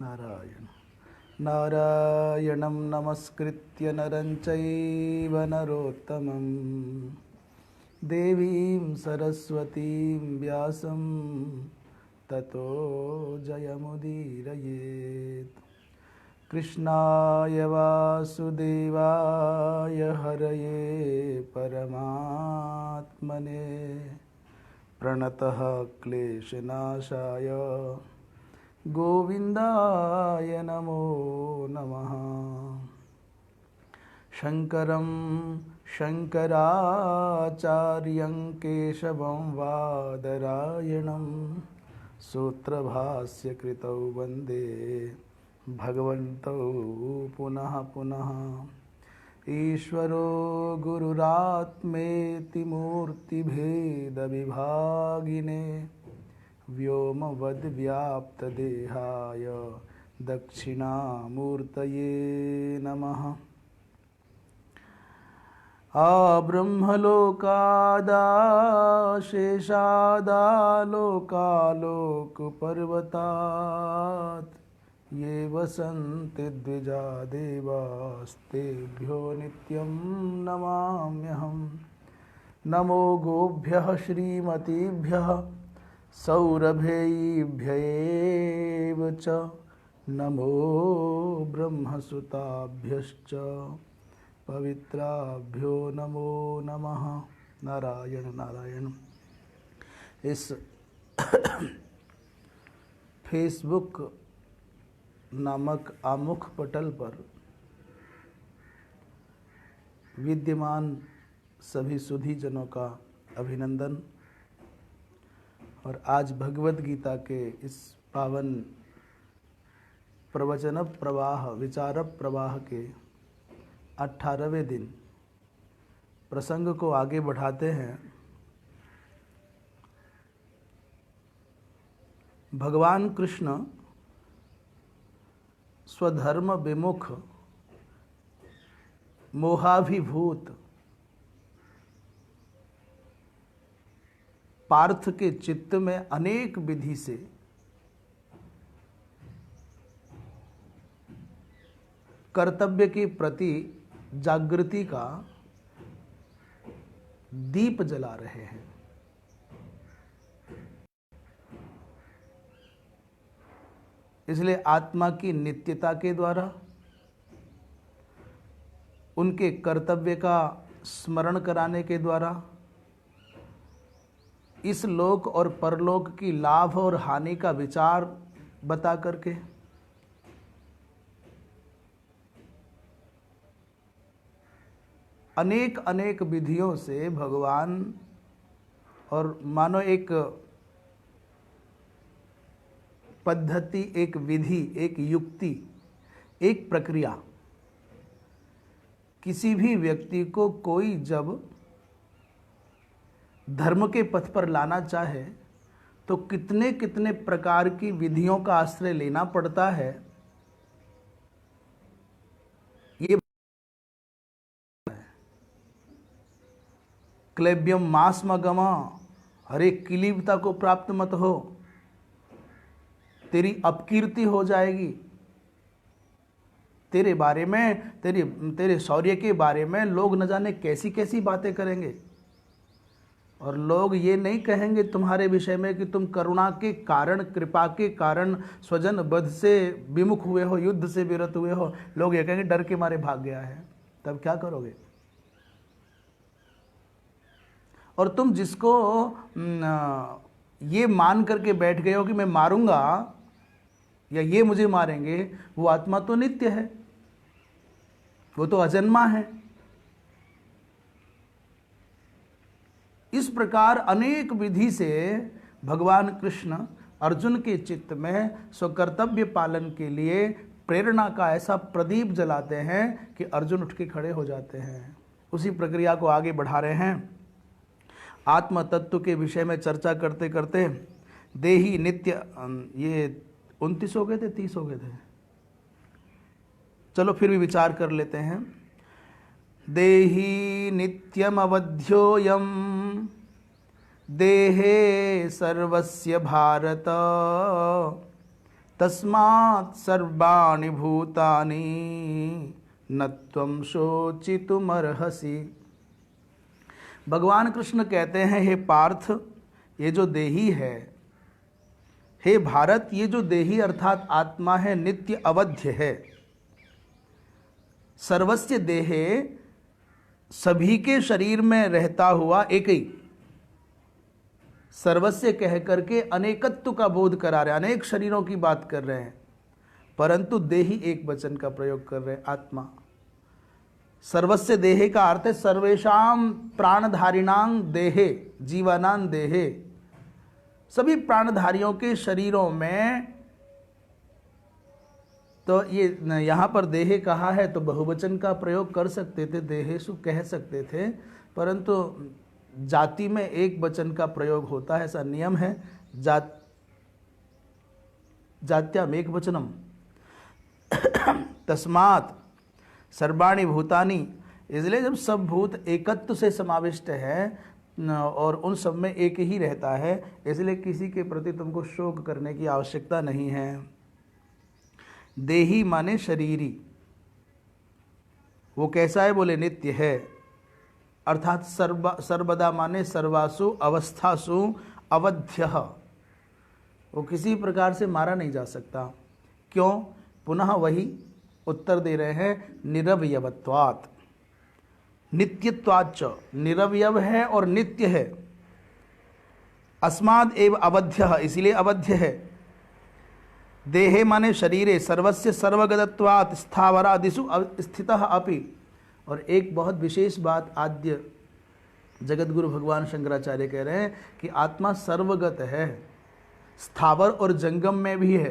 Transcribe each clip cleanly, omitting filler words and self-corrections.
नारायण नारायणं नमस्कृत्य नरं चैव नरोत्तमं देवीं सरस्वतीं व्यासं ततो जयमुदीरयेत्। कृष्णाय वासुदेवाय हरये परमात्मने प्रणतः क्लेशनाशाय गोविन्दाय नमो नमः। शङ्करं शङ्कराचार्यं केशवं बादरायणं सूत्रभाष्यकृतौ वन्दे भगवन्तौ पुनः पुनः। ईश्वरो गुरुरात्मेति मूर्तिभेदविभागिने व्योमवद्व्याप्तदेहाय दक्षिणामूर्तये नमः। आब्रह्मलोकादाशेषादालोकालोकपर्वतात् ये वसन्ति द्विजा देवास्तेभ्यो नित्यं नमाम्यहम्। नमो गोभ्यः श्रीमतीभ्यः सौरभेयीभ्येव च नमो ब्रह्मसुताभ्यश्च पवित्राभ्यो नमो नमः। नारायण नारायण। इस फेसबुक नामक आमुख पटल पर विद्यमान सभी सुधीजनों का अभिनंदन। और आज भगवद गीता के इस पावन प्रवचन प्रवाह विचार प्रवाह के 18वें दिन प्रसंग को आगे बढ़ाते हैं। भगवान कृष्ण स्वधर्म विमुख मोहाभिभूत पार्थ के चित्त में अनेक विधि से कर्तव्य के प्रति जागृति का दीप जला रहे हैं। इसलिए आत्मा की नित्यता के द्वारा उनके कर्तव्य का स्मरण कराने के द्वारा इस लोक और परलोक की लाभ और हानि का विचार बता करके अनेक अनेक विधियों से भगवान और मानो एक पद्धति, एक विधि, एक युक्ति, एक प्रक्रिया, किसी भी व्यक्ति को कोई जब धर्म के पथ पर लाना चाहे तो कितने कितने प्रकार की विधियों का आश्रय लेना पड़ता है। ये क्लेब्यम मास्मगमा, हरे किलीबता को प्राप्त मत हो, तेरी अपकीर्ति हो जाएगी। तेरे बारे में, तेरे शौर्य के बारे में लोग न जाने कैसी कैसी बातें करेंगे। और लोग ये नहीं कहेंगे तुम्हारे विषय में कि तुम करुणा के कारण, कृपा के कारण स्वजन वध से विमुख हुए हो, युद्ध से विरत हुए हो। लोग ये कहेंगे डर के मारे भाग गया है। तब क्या करोगे? और तुम जिसको ये मान करके बैठ गए हो कि मैं मारूंगा या ये मुझे मारेंगे, वो आत्मा तो नित्य है, वो तो अजन्मा है। इस प्रकार अनेक विधि से भगवान कृष्ण अर्जुन के चित्त में स्वकर्तव्य पालन के लिए प्रेरणा का ऐसा प्रदीप जलाते हैं कि अर्जुन उठ के खड़े हो जाते हैं। उसी प्रक्रिया को आगे बढ़ा रहे हैं। आत्म तत्व के विषय में चर्चा करते करते देही नित्य, ये 29 हो गए थे, 30 हो गए थे, चलो फिर भी विचार कर लेते हैं। देही नित्यमवध्योऽयं देहे सर्वस्य भारत तस्मात् सर्वाणि भूतानि न त्वं शोचितुमर्हसि। भगवान कृष्ण कहते हैं, हे पार्थ, ये जो देही है, हे भारत, ये जो देही अर्थात आत्मा है, नित्य अवध्य है। सर्वस्य देहे, सभी के शरीर में रहता हुआ एक ही। सर्वस्य कह करके अनेकत्व का बोध करा रहे हैं, अनेक शरीरों की बात कर रहे हैं, परंतु देही एक वचन का प्रयोग कर रहे हैं, आत्मा। सर्वस्य देहे का अर्थ है सर्वेषां प्राणधारिणां देहे, जीवानां देहे, सभी प्राणधारियों के शरीरों में। तो ये यहाँ पर देहे कहा है तो बहुवचन का प्रयोग कर सकते थे, देहेषु कह सकते थे, परंतु जाति में एक वचन का प्रयोग होता है, ऐसा नियम है। जात्याम एक वचनम। तस्मात् सर्वाणि भूतानि, इसलिए जब सब भूत एकत्व से समाविष्ट है और उन सब में एक ही रहता है, इसलिए किसी के प्रति तुमको शोक करने की आवश्यकता नहीं है। देही माने शरीरी, वो कैसा है? बोले नित्य है, अर्थात सर्वदा माने सर्वासु अवस्थासु अवध्यः, वो किसी प्रकार से मारा नहीं जा सकता। क्यों? पुनः वही उत्तर दे रहे हैं, निरवयवत्वात्, नित्यत्वाच्च, निरवयव है और नित्य है। अस्माद् एव अवध्यः, इसलिए अवध्य है। देहे माने शरीरे, सर्वस्य सर्वगतत्वात् स्थावरादिषु स्थितः अपि। और एक बहुत विशेष बात आद्य जगतगुरु भगवान शंकराचार्य कह रहे हैं कि आत्मा सर्वगत है, स्थावर और जंगम में भी है,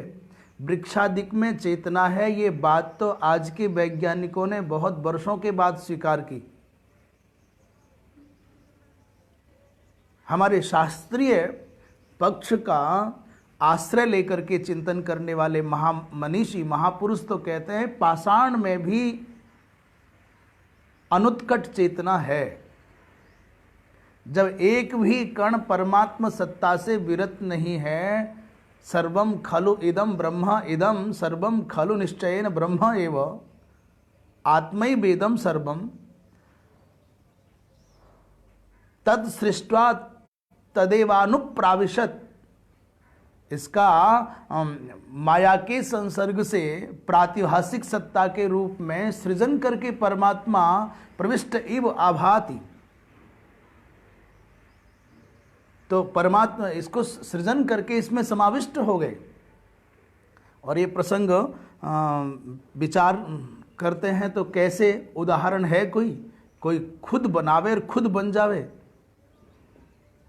वृक्षादिक में चेतना है। ये बात तो आज के वैज्ञानिकों ने बहुत वर्षों के बाद स्वीकार की। हमारे शास्त्रीय पक्ष का आश्रय लेकर के चिंतन करने वाले महामनीषी महापुरुष तो कहते हैं पाषाण में भी अनुत्कट चेतना है। जब एक भी कण परमात्मा सत्ता से विरत नहीं है, सर्वम खलु इदम ब्रह्म, इदम सर्वम खलु निश्चयेन ब्रह्म एव आत्मैवेदम सर्वम तद सृष्ट्वा तदेवानुप्राविशत। इसका माया के संसर्ग से प्रातिभासिक सत्ता के रूप में सृजन करके परमात्मा प्रविष्ट इव आभाति। तो परमात्मा इसको सृजन करके इसमें समाविष्ट हो गए। और ये प्रसंग विचार करते हैं तो कैसे उदाहरण है, कोई खुद बनावे और खुद बन जावे।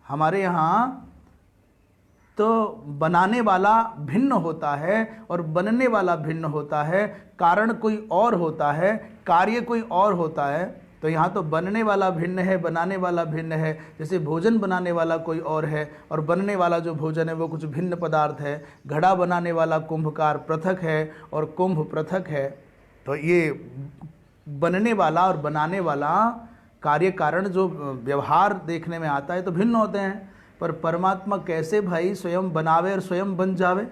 हमारे यहाँ तो बनाने वाला भिन्न होता है और बनने वाला भिन्न होता है, कारण कोई और होता है, कार्य कोई और होता है। तो यहाँ तो बनने वाला भिन्न है, बनाने वाला भिन्न है। जैसे भोजन बनाने वाला कोई और है और बनने वाला जो भोजन है वो कुछ भिन्न पदार्थ है। घड़ा बनाने वाला कुंभकार पृथक है और कुंभ पृथक है। तो ये बनने वाला और बनाने वाला कार्य कारण जो व्यवहार देखने में आता है तो भिन्न होते हैं। पर परमात्मा कैसे भाई स्वयं बनावे और स्वयं बन जावे?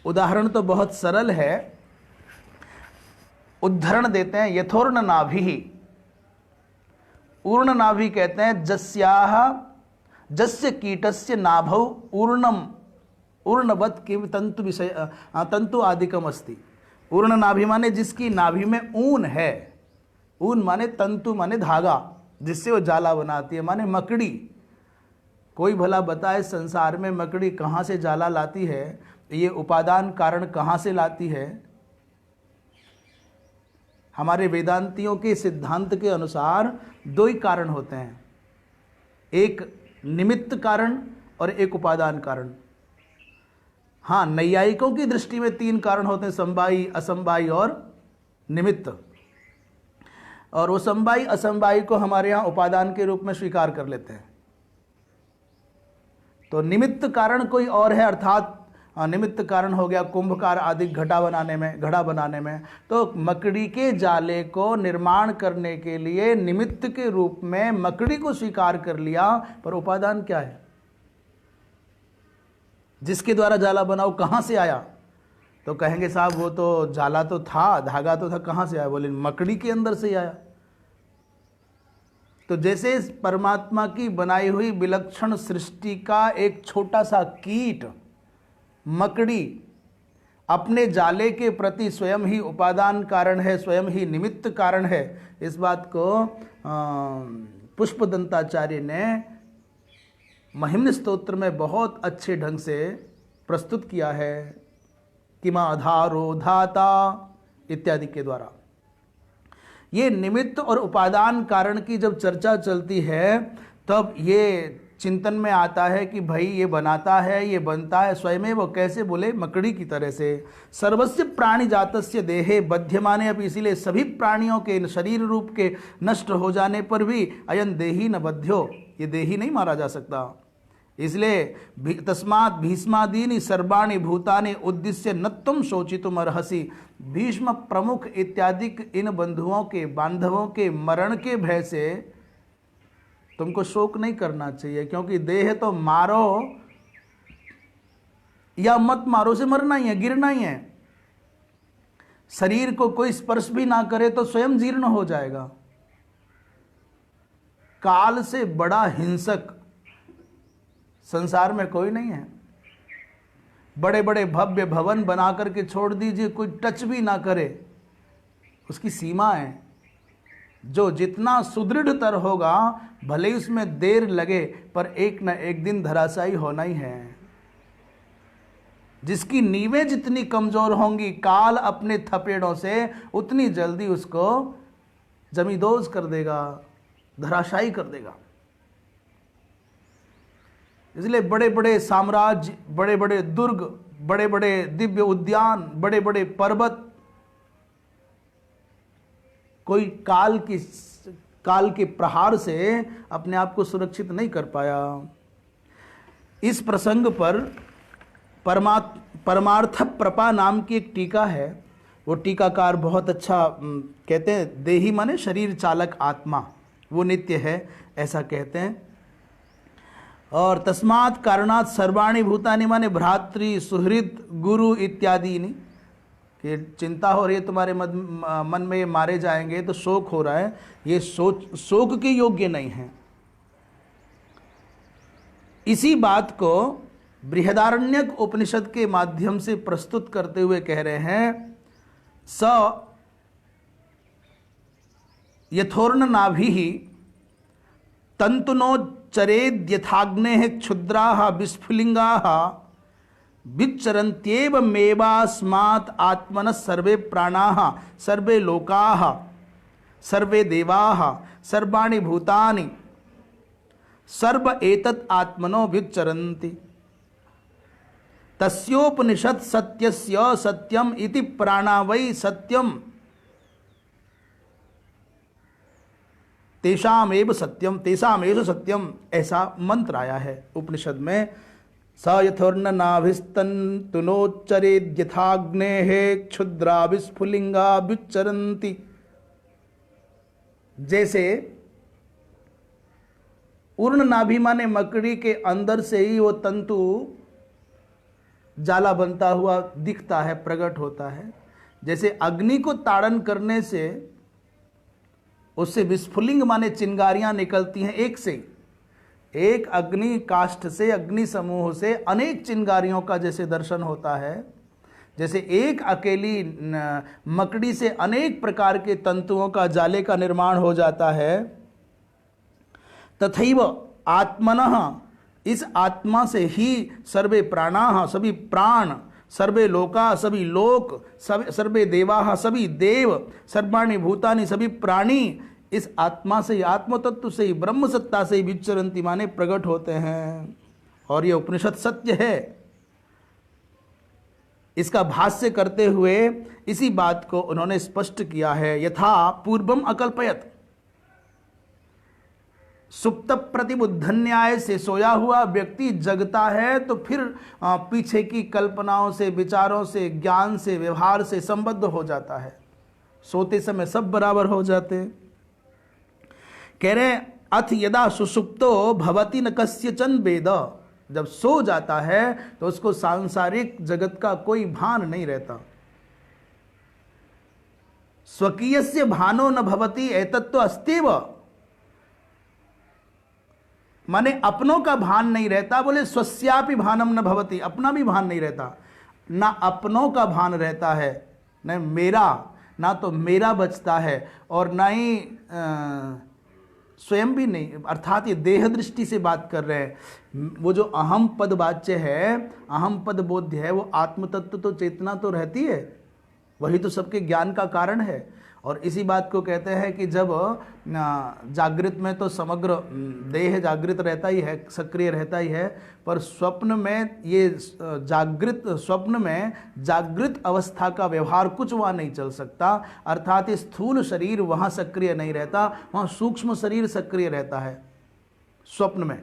उदाहरण तो बहुत सरल है, उदाहरण देते हैं। यथोर्ण नाभि, ऊर्ण नाभि कहते हैं जस्य कीटस्य नाभौ ऊर्णम ऊर्णवत् किम तंतु विषय तंतु आदिकम अस्ति। ऊर्ण नाभि माने जिसकी नाभि में ऊन है। ऊन माने तंतु माने धागा, जिससे वो जाला बनाती है, माने मकड़ी। कोई भला बताए संसार में मकड़ी कहाँ से जाला लाती है? ये उपादान कारण कहाँ से लाती है? हमारे वेदांतियों के सिद्धांत के अनुसार दो ही कारण होते हैं, एक निमित्त कारण और एक उपादान कारण। हाँ, नैयायिकों की दृष्टि में तीन कारण होते हैं, समवायी, असमवायी और निमित्त। और वो समवायी असमवायी को हमारे यहाँ उपादान के रूप में स्वीकार कर लेते हैं। तो निमित्त कारण कोई और है, अर्थात निमित्त कारण हो गया कुंभकार आदि घड़ा बनाने में। तो मकड़ी के जाले को निर्माण करने के लिए निमित्त के रूप में मकड़ी को स्वीकार कर लिया, पर उपादान क्या है? जिसके द्वारा जाला बनाओ कहाँ से आया? तो कहेंगे साहब वो तो जाला तो था, धागा तो था, कहाँ से आया? बोले मकड़ी के अंदर से ही आया। तो जैसे इस परमात्मा की बनाई हुई विलक्षण सृष्टि का एक छोटा सा कीट मकड़ी अपने जाले के प्रति स्वयं ही उपादान कारण है, स्वयं ही निमित्त कारण है, इस बात को पुष्पदंताचार्य ने महिम्न स्तोत्र में बहुत अच्छे ढंग से प्रस्तुत किया है। किमाधारो धाता इत्यादि के द्वारा ये निमित्त और उपादान कारण की जब चर्चा चलती है तब ये चिंतन में आता है कि भाई ये बनाता है, ये बनता है स्वयं। वो कैसे? बोले मकड़ी की तरह से। सर्वस्य प्राणी जातस्य देहे बध्यमाने, अब इसीलिए सभी प्राणियों के शरीर रूप के नष्ट हो जाने पर भी अयन देही न बध्यो, ये देही नहीं मारा जा सकता। इसलिए तस्मात् भीष्मादीनि सर्वाणि भूतानि उद्दिश्य न तुम शोचितुम अर्हसि। भीष्म प्रमुख इत्यादि इन बंधुओं के बांधवों के मरण के भय से तुमको शोक नहीं करना चाहिए, क्योंकि देह तो मारो या मत मारो से मरना ही है, गिरना ही है। शरीर को कोई स्पर्श भी ना करे तो स्वयं जीर्ण हो जाएगा। काल से बड़ा हिंसक संसार में कोई नहीं है। बड़े बड़े भव्य भवन बना करके छोड़ दीजिए, कोई टच भी ना करे, उसकी सीमा है। जो जितना सुदृढ़तर होगा भले ही उसमें देर लगे पर एक न एक दिन धराशायी होना ही है। जिसकी नींवें जितनी कमजोर होंगी काल अपने थपेड़ों से उतनी जल्दी उसको जमींदोज कर देगा, धराशायी कर देगा। इसलिए बड़े बड़े साम्राज्य, बड़े बड़े दुर्ग, बड़े बड़े दिव्य उद्यान, बड़े बड़े पर्वत कोई काल के प्रहार से अपने आप को सुरक्षित नहीं कर पाया। इस प्रसंग पर परमार्थ प्रपा नाम की एक टीका है। वो टीकाकार बहुत अच्छा कहते हैं, देही माने शरीर चालक आत्मा, वो नित्य है ऐसा कहते हैं। और तस्मात् कारणात् सर्वाणि भूतानि माने भ्रातृ सुहृद गुरु इत्यादि नहीं, कि चिंता हो रही है तुम्हारे मन में ये मारे जाएंगे तो शोक हो रहा है, ये शोक के योग्य नहीं है। इसी बात को बृहदारण्यक उपनिषद के माध्यम से प्रस्तुत करते हुए कह रहे हैं, स यथोर्ण नाभिः तंतुनोच्चरेद्यथाग्नेः क्षुद्राः विस्फुलिंगाः विचरन्त्येवमेवास्मात् आत्मनः सर्वे प्राणाः सर्वे लोकाः सर्वे देवाः सर्वाणि भूतानि सर्व एतत् आत्मनो विचरन्ति। तस्योपनिषत् सत्यस्य सत्यम इति प्राणा वै सत्यम तेषामेव सत्यम तेषामेव सत्यम, ऐसा मंत्र आया है उपनिषद में। स यथोर्ण नाभिस्तन्तुनोच्चरेद्यथाग्नेः क्षुद्रा विस्फुलिंगा विचरन्ति। जैसे उर्ण नाभि माने मकड़ी के अंदर से ही वो तंतु जाला बनता हुआ दिखता है, प्रकट होता है। जैसे अग्नि को ताड़न करने से उससे विस्फुलिंग माने चिंगारियां निकलती हैं, एक से एक अग्नि काष्ठ से, अग्नि समूह से अनेक चिंगारियों का जैसे दर्शन होता है, जैसे एक अकेली मकड़ी से अनेक प्रकार के तंतुओं का जाले का निर्माण हो जाता है, तथैव आत्मनः, इस आत्मा से ही सर्वे प्राणाः, सभी प्राण, सर्वे लोका, सभी लोक, सर्वे देवाः, सभी देव, सर्वाणि भूतानि, सभी प्राणी इस आत्मा से ही, आत्म तत्व से ही, ब्रह्म सत्ता से ही विचरन्ति माने प्रकट होते हैं। और ये उपनिषद सत्य है। इसका भाष्य करते हुए इसी बात को उन्होंने स्पष्ट किया है। यथा पूर्वम अकल्पयत, सुप्त प्रतिबुद्ध न्याय से सोया हुआ व्यक्ति जगता है तो फिर पीछे की कल्पनाओं से, विचारों से, ज्ञान से, व्यवहार से संबद्ध हो जाता है। सोते समय सब बराबर हो जाते। कह रहे अथ यदा सुसुप्तो भवति न कस्यचन वेद, जब सो जाता है तो उसको सांसारिक जगत का कोई भान नहीं रहता। स्वकीयस्य भानो न भवति एतत्तो अस्त्येव, माने अपनों का भान नहीं रहता। बोले स्वस्यापि भानम न भवति, अपना भी भान नहीं रहता। ना अपनों का भान रहता है, न मेरा, ना तो मेरा बचता है, और ना ही स्वयं भी नहीं। अर्थात ये देह दृष्टि से बात कर रहे हैं। वो जो अहम पद वाच्य है, अहम पद बोध्य है, वो आत्म तत्व तो चेतना तो रहती है, वही तो सबके ज्ञान का कारण है। और इसी बात को कहते हैं कि जब जागृत में तो समग्र देह जागृत रहता ही है, सक्रिय रहता ही है, पर स्वप्न में ये स्वप्न में जागृत अवस्था का व्यवहार कुछ वहाँ नहीं चल सकता। अर्थात ये स्थूल शरीर वहाँ सक्रिय नहीं रहता, वहाँ सूक्ष्म शरीर सक्रिय रहता है स्वप्न में।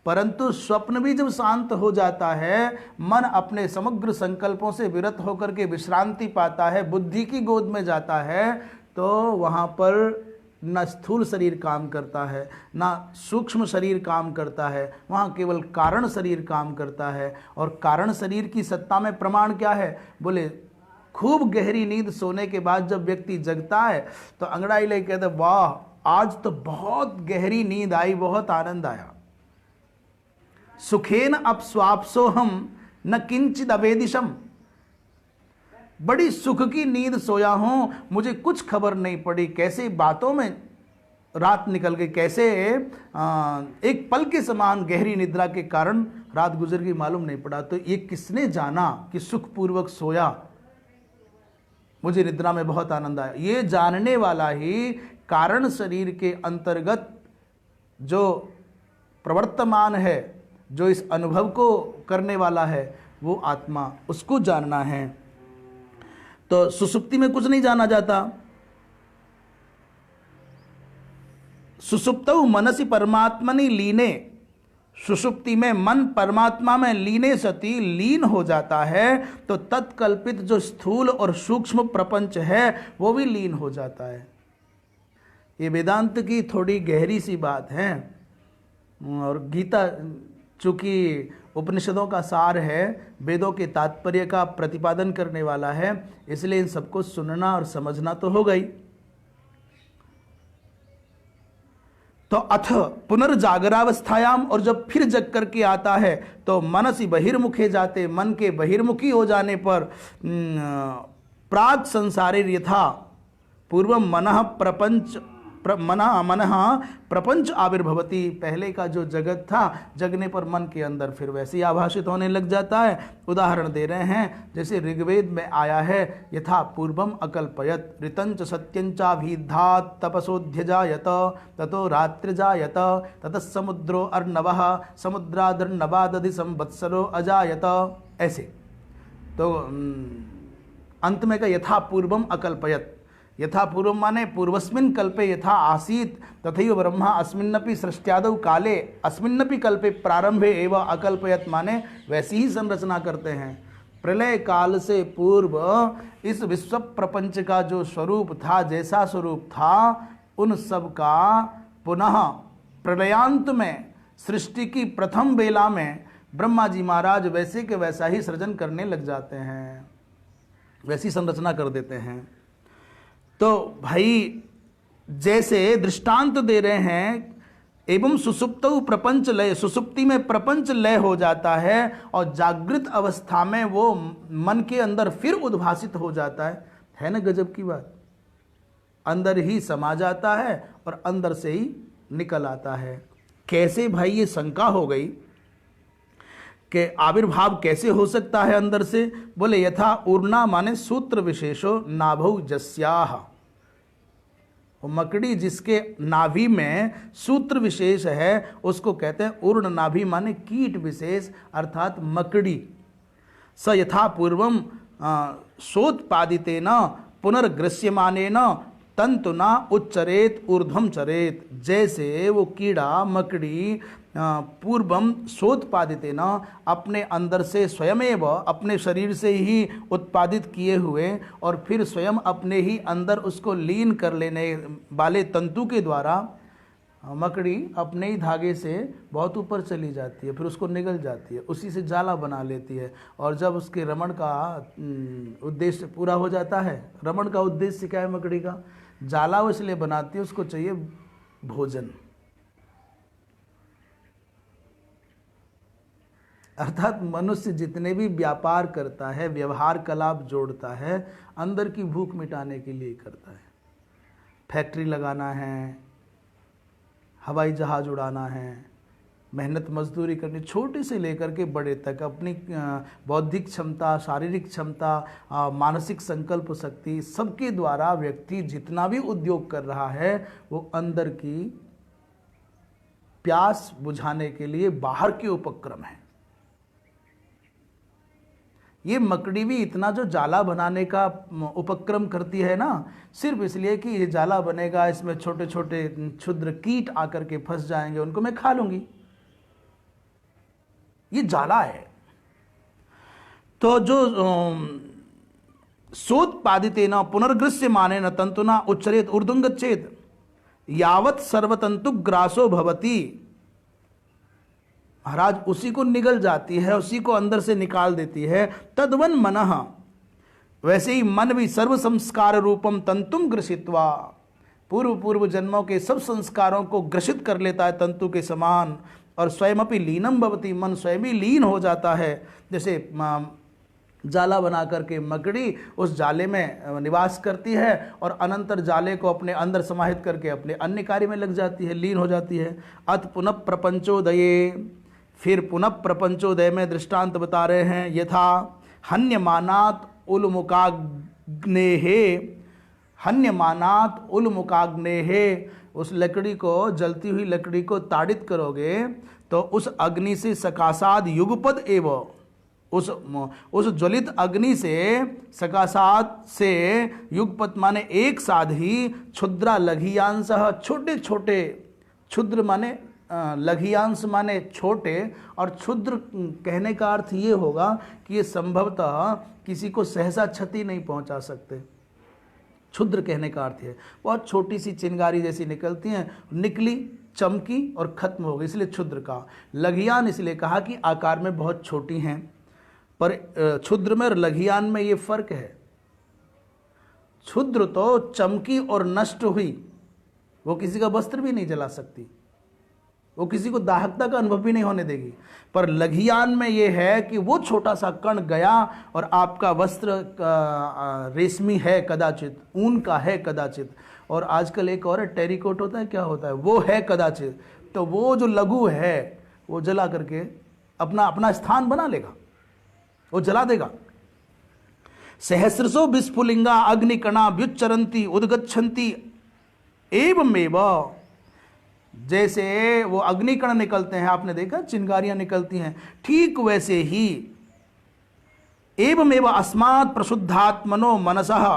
परंतु स्वप्न भी जब शांत हो जाता है, मन अपने समग्र संकल्पों से विरत होकर के विश्रांति पाता है, बुद्धि की गोद में जाता है, तो वहाँ पर न स्थूल शरीर काम करता है, ना सूक्ष्म शरीर काम करता है, वहाँ केवल कारण शरीर काम करता है। और कारण शरीर की सत्ता में प्रमाण क्या है? बोले खूब गहरी नींद सोने के बाद जब व्यक्ति जगता है तो अंगड़ाई लेके कहते वाह आज तो बहुत गहरी नींद आई, बहुत आनंद आया। सुखेन अपस्वाप्सोहम न किंचित अवेदिशम, बड़ी सुख की नींद सोया हूं, मुझे कुछ खबर नहीं पड़ी कैसे बातों में रात निकल गई, कैसे एक पल के समान गहरी निद्रा के कारण रात गुजर गई, मालूम नहीं पड़ा। तो ये किसने जाना कि सुखपूर्वक सोया, मुझे निद्रा में बहुत आनंद आया? ये जानने वाला ही कारण शरीर के अंतर्गत जो प्रवर्तमान है, जो इस अनुभव को करने वाला है, वो आत्मा, उसको जानना है। तो सुसुप्ति में कुछ नहीं जाना जाता। सुसुप्तौ मनसि परमात्मनि लीने, सुसुप्ति में मन परमात्मा में लीने सति लीन हो जाता है, तो तत्कल्पित जो स्थूल और सूक्ष्म प्रपंच है वो भी लीन हो जाता है। ये वेदांत की थोड़ी गहरी सी बात है, और गीता चूँकि उपनिषदों का सार है, वेदों के तात्पर्य का प्रतिपादन करने वाला है, इसलिए इन सबको सुनना और समझना तो हो गई। तो अथ पुनर्जागरावस्थायाम, और जब फिर जग करके आता है तो मनसि बहिर्मुखे जाते, मन के बहिर्मुखी हो जाने पर प्राग संसारे यथा पूर्वम मनः प्रपंच मनः प्रपंच आविर्भवती, पहले का जो जगत था जगने पर मन के अंदर फिर वैसे ही आभाषित होने लग जाता है। उदाहरण दे रहे हैं, जैसे ऋग्वेद में आया है यथा पूर्वम अकल्पयत ऋतंच सत्यंचाभिधात तपसोध्यजायत ततो रात्रिजायत ततः समुद्रो अर्णवः समुद्रादर्णवादधि संवत्सरो अजायत, ऐसे। तो अंत में का यथा पूर्वम अकल्पयत, यथा पूर्व माने पूर्वस्मिन् कल्पे यथा आसीत तथैव ब्रह्मा अस्मिन्नपि सृष्ट्यादौ काले अस्मिन्नपि कल्पे प्रारंभे एवं अकल्पयत, माने वैसी ही संरचना करते हैं। प्रलय काल से पूर्व इस विश्व प्रपंच का जो स्वरूप था, जैसा स्वरूप था, उन सब का पुनः प्रलयांत में सृष्टि की प्रथम बेला में ब्रह्मा जी महाराज वैसे के वैसा ही सृजन करने लग जाते हैं, वैसी संरचना कर देते हैं। तो भाई जैसे दृष्टांत दे रहे हैं, एवं सुसुप्तौ प्रपंच लय, सुसुप्ति में प्रपंच लय हो जाता है और जागृत अवस्था में वो मन के अंदर फिर उद्भासित हो जाता है ना गजब की बात। अंदर ही समा जाता है और अंदर से ही निकल आता है। कैसे भाई, ये शंका हो गई कि आविर्भाव कैसे हो सकता है अंदर से? बोले यथा ऊर्णा माने सूत्र विशेषो नाभौ जस्याह, मकड़ी जिसके नाभि में सूत्र विशेष है उसको कहते हैं ऊर्ण नाभि, माने कीट विशेष अर्थात मकड़ी। स यथा पूर्वम सोत्पादितेन पुनर्ग्रस्यमानेन तंतुना उच्चरेत ऊर्ध्वम चरेत, जैसे वो कीड़ा मकड़ी पूर्वम सोत्पादितेन अपने अंदर से स्वयमेव अपने शरीर से ही उत्पादित किए हुए और फिर स्वयं अपने ही अंदर उसको लीन कर लेने वाले तंतु के द्वारा मकड़ी अपने ही धागे से बहुत ऊपर चली जाती है, फिर उसको निगल जाती है, उसी से जाला बना लेती है। और जब उसके रमण का उद्देश्य पूरा हो जाता है, रमण का उद्देश्य क्या है मकड़ी का? जाला वो इसलिए बनाती है, उसको चाहिए भोजन। अर्थात मनुष्य जितने भी व्यापार करता है, व्यवहार कलाप जोड़ता है, अंदर की भूख मिटाने के लिए करता है। फैक्ट्री लगाना है, हवाई जहाज उड़ाना है, मेहनत मजदूरी करनी, छोटे से लेकर के बड़े तक अपनी बौद्धिक क्षमता, शारीरिक क्षमता, मानसिक संकल्प शक्ति, सबके द्वारा व्यक्ति जितना भी उद्योग कर रहा है वो अंदर की प्यास बुझाने के लिए बाहर के उपक्रम है। ये मकड़ी भी इतना जो जाला बनाने का उपक्रम करती है ना, सिर्फ इसलिए कि ये जाला बनेगा, इसमें छोटे छोटे क्षुद्र कीट आकर के फंस जाएंगे, उनको मैं खा लूंगी, ये जाला है। तो जो सोत्पादितेन पुनर्गृह्य मानेन तंतुना उच्चरेत ऊर्ध्वंगच्छेद यावत् सर्वतंतु ग्रासो भवति। महाराज उसी को निगल जाती है, उसी को अंदर से निकाल देती है। तद्वन मनः, वैसे ही मन भी सर्व संस्कार रूपम तंतुम ग्रसित्वा, पूर्व जन्मों के सब संस्कारों को ग्रसित कर लेता है तंतु के समान। और स्वयं अपनी लीनम भवति, मन स्वयं ही लीन हो जाता है। जैसे जाला बना करके मकड़ी उस जाले में निवास करती है और अनंतर जाले को अपने अंदर समाहित करके अपने अन्य कार्य में लग जाती है, लीन हो जाती है। अत पुनः प्रपंचोदये, फिर पुनः प्रपंचोदय में दृष्टांत बता रहे हैं। यथा हन्यमानात उल्मुकाग्नेहे, हन्यमानात उल्मुकाग्नेहे, उस लकड़ी को, जलती हुई लकड़ी को ताड़ित करोगे तो उस अग्नि से सकाशाद युगपद एव, उस ज्वलित अग्नि से, सकाशात से, युगपत माने एक साथ ही, क्षुद्रा लघियांश, छोटे छोटे, क्षुद्र माने लघियांश माने छोटे, और क्षुद्र कहने का अर्थ ये होगा कि ये संभवतः किसी को सहसा क्षति नहीं पहुंचा सकते। क्षुद्र कहने का अर्थ है बहुत छोटी सी चिंगारी जैसी निकलती हैं, निकली, चमकी और खत्म हो गई, इसलिए क्षुद्र का। लघियान इसलिए कहा कि आकार में बहुत छोटी हैं, पर क्षुद्र में और लघियान में ये फर्क है। क्षुद्र तो चमकी और नष्ट हुई, वो किसी का वस्त्र भी नहीं जला सकती, वो किसी को दाहकता का अनुभव भी नहीं होने देगी। पर लघियान में ये है कि वो छोटा सा कण गया और आपका वस्त्र रेशमी है कदाचित, ऊन का है कदाचित, और आजकल एक और टेरिकोट होता है, क्या होता है, वो है कदाचित, तो वो जो लघु है वो जला करके अपना अपना स्थान बना लेगा, वो जला देगा। सहस्रसो विस्फुलिंगा अग्निकणा व्युच्चरंती उद्गच्छन्ति एवमेव, जैसे वो अग्निकण निकलते हैं, आपने देखा चिंगारियां निकलती हैं, ठीक वैसे ही एवमेव अस्मात् प्रशुद्धात्मनो मनसः,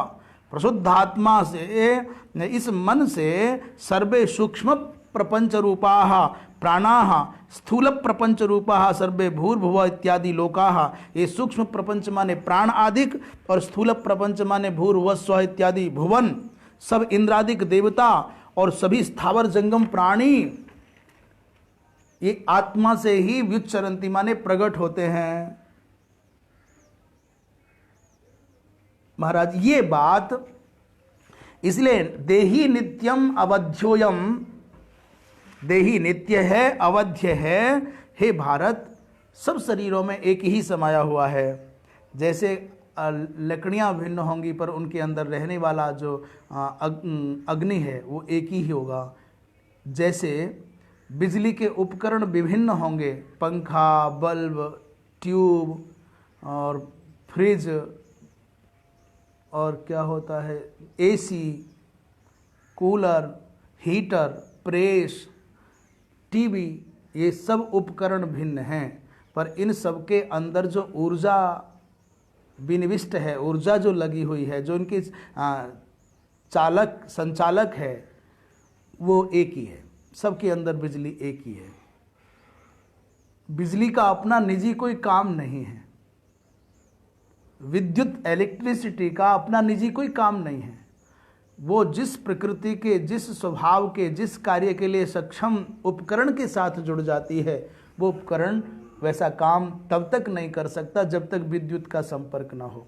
प्रशुद्धात्मा से, इस मन से सर्वे सूक्ष्म प्रपंच रूपाः प्राणाः स्थूल प्रपंच रूपाः सर्वे भूर्भुव इत्यादि लोकाः, ये सूक्ष्म प्रपंच माने प्राण आदिक और स्थूल प्रपंच माने भूर्भुव स्व इत्यादि भुवन, सब इंद्रादिक देवता और सभी स्थावर जंगम प्राणी, ये आत्मा से ही व्युच्चरंती माने प्रकट होते हैं। महाराज ये बात इसलिए देही नित्यम अवध्योयम, देही नित्य है, अवध्य है। हे भारत, सब शरीरों में एक ही समाया हुआ है। जैसे लकड़ियां भिन्न होंगी पर उनके अंदर रहने वाला जो अग्नि है वो एक ही होगा। जैसे बिजली के उपकरण विभिन्न होंगे, पंखा, बल्ब, ट्यूब और फ्रिज, और क्या होता है, AC, cooler, heater, press, TV, ये सब उपकरण भिन्न हैं, पर इन सब के अंदर जो ऊर्जा विनिविष्ट है, ऊर्जा जो लगी हुई है, जो इनके चालक संचालक है, वो एक ही है। सबके अंदर बिजली एक ही है। बिजली का अपना निजी कोई काम नहीं है, विद्युत इलेक्ट्रिसिटी का अपना निजी कोई काम नहीं है। वो जिस प्रकृति के, जिस स्वभाव के, जिस कार्य के लिए सक्षम उपकरण के साथ जुड़ जाती है, वो उपकरण वैसा काम तब तक नहीं कर सकता जब तक विद्युत का संपर्क ना हो।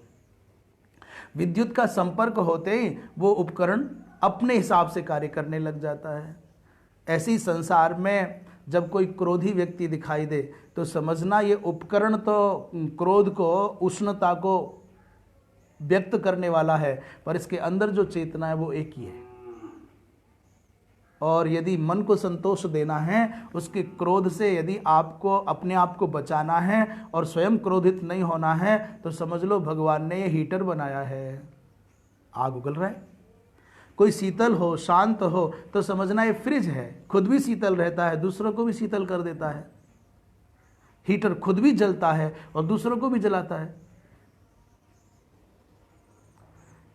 विद्युत का संपर्क होते ही वो उपकरण अपने हिसाब से कार्य करने लग जाता है। ऐसे ही संसार में जब कोई क्रोधी व्यक्ति दिखाई दे तो समझना ये उपकरण तो क्रोध को, उष्णता को व्यक्त करने वाला है, पर इसके अंदर जो चेतना है वो एक ही है। और यदि मन को संतोष देना है, उसके क्रोध से यदि आपको अपने आप को बचाना है और स्वयं क्रोधित नहीं होना है, तो समझ लो भगवान ने ये हीटर बनाया है। आग उगल रहा है, कोई शीतल हो, शांत हो, तो समझना ये फ्रिज है, खुद भी शीतल रहता है, दूसरों को भी शीतल कर देता है। हीटर खुद भी जलता है और दूसरों को भी जलाता है।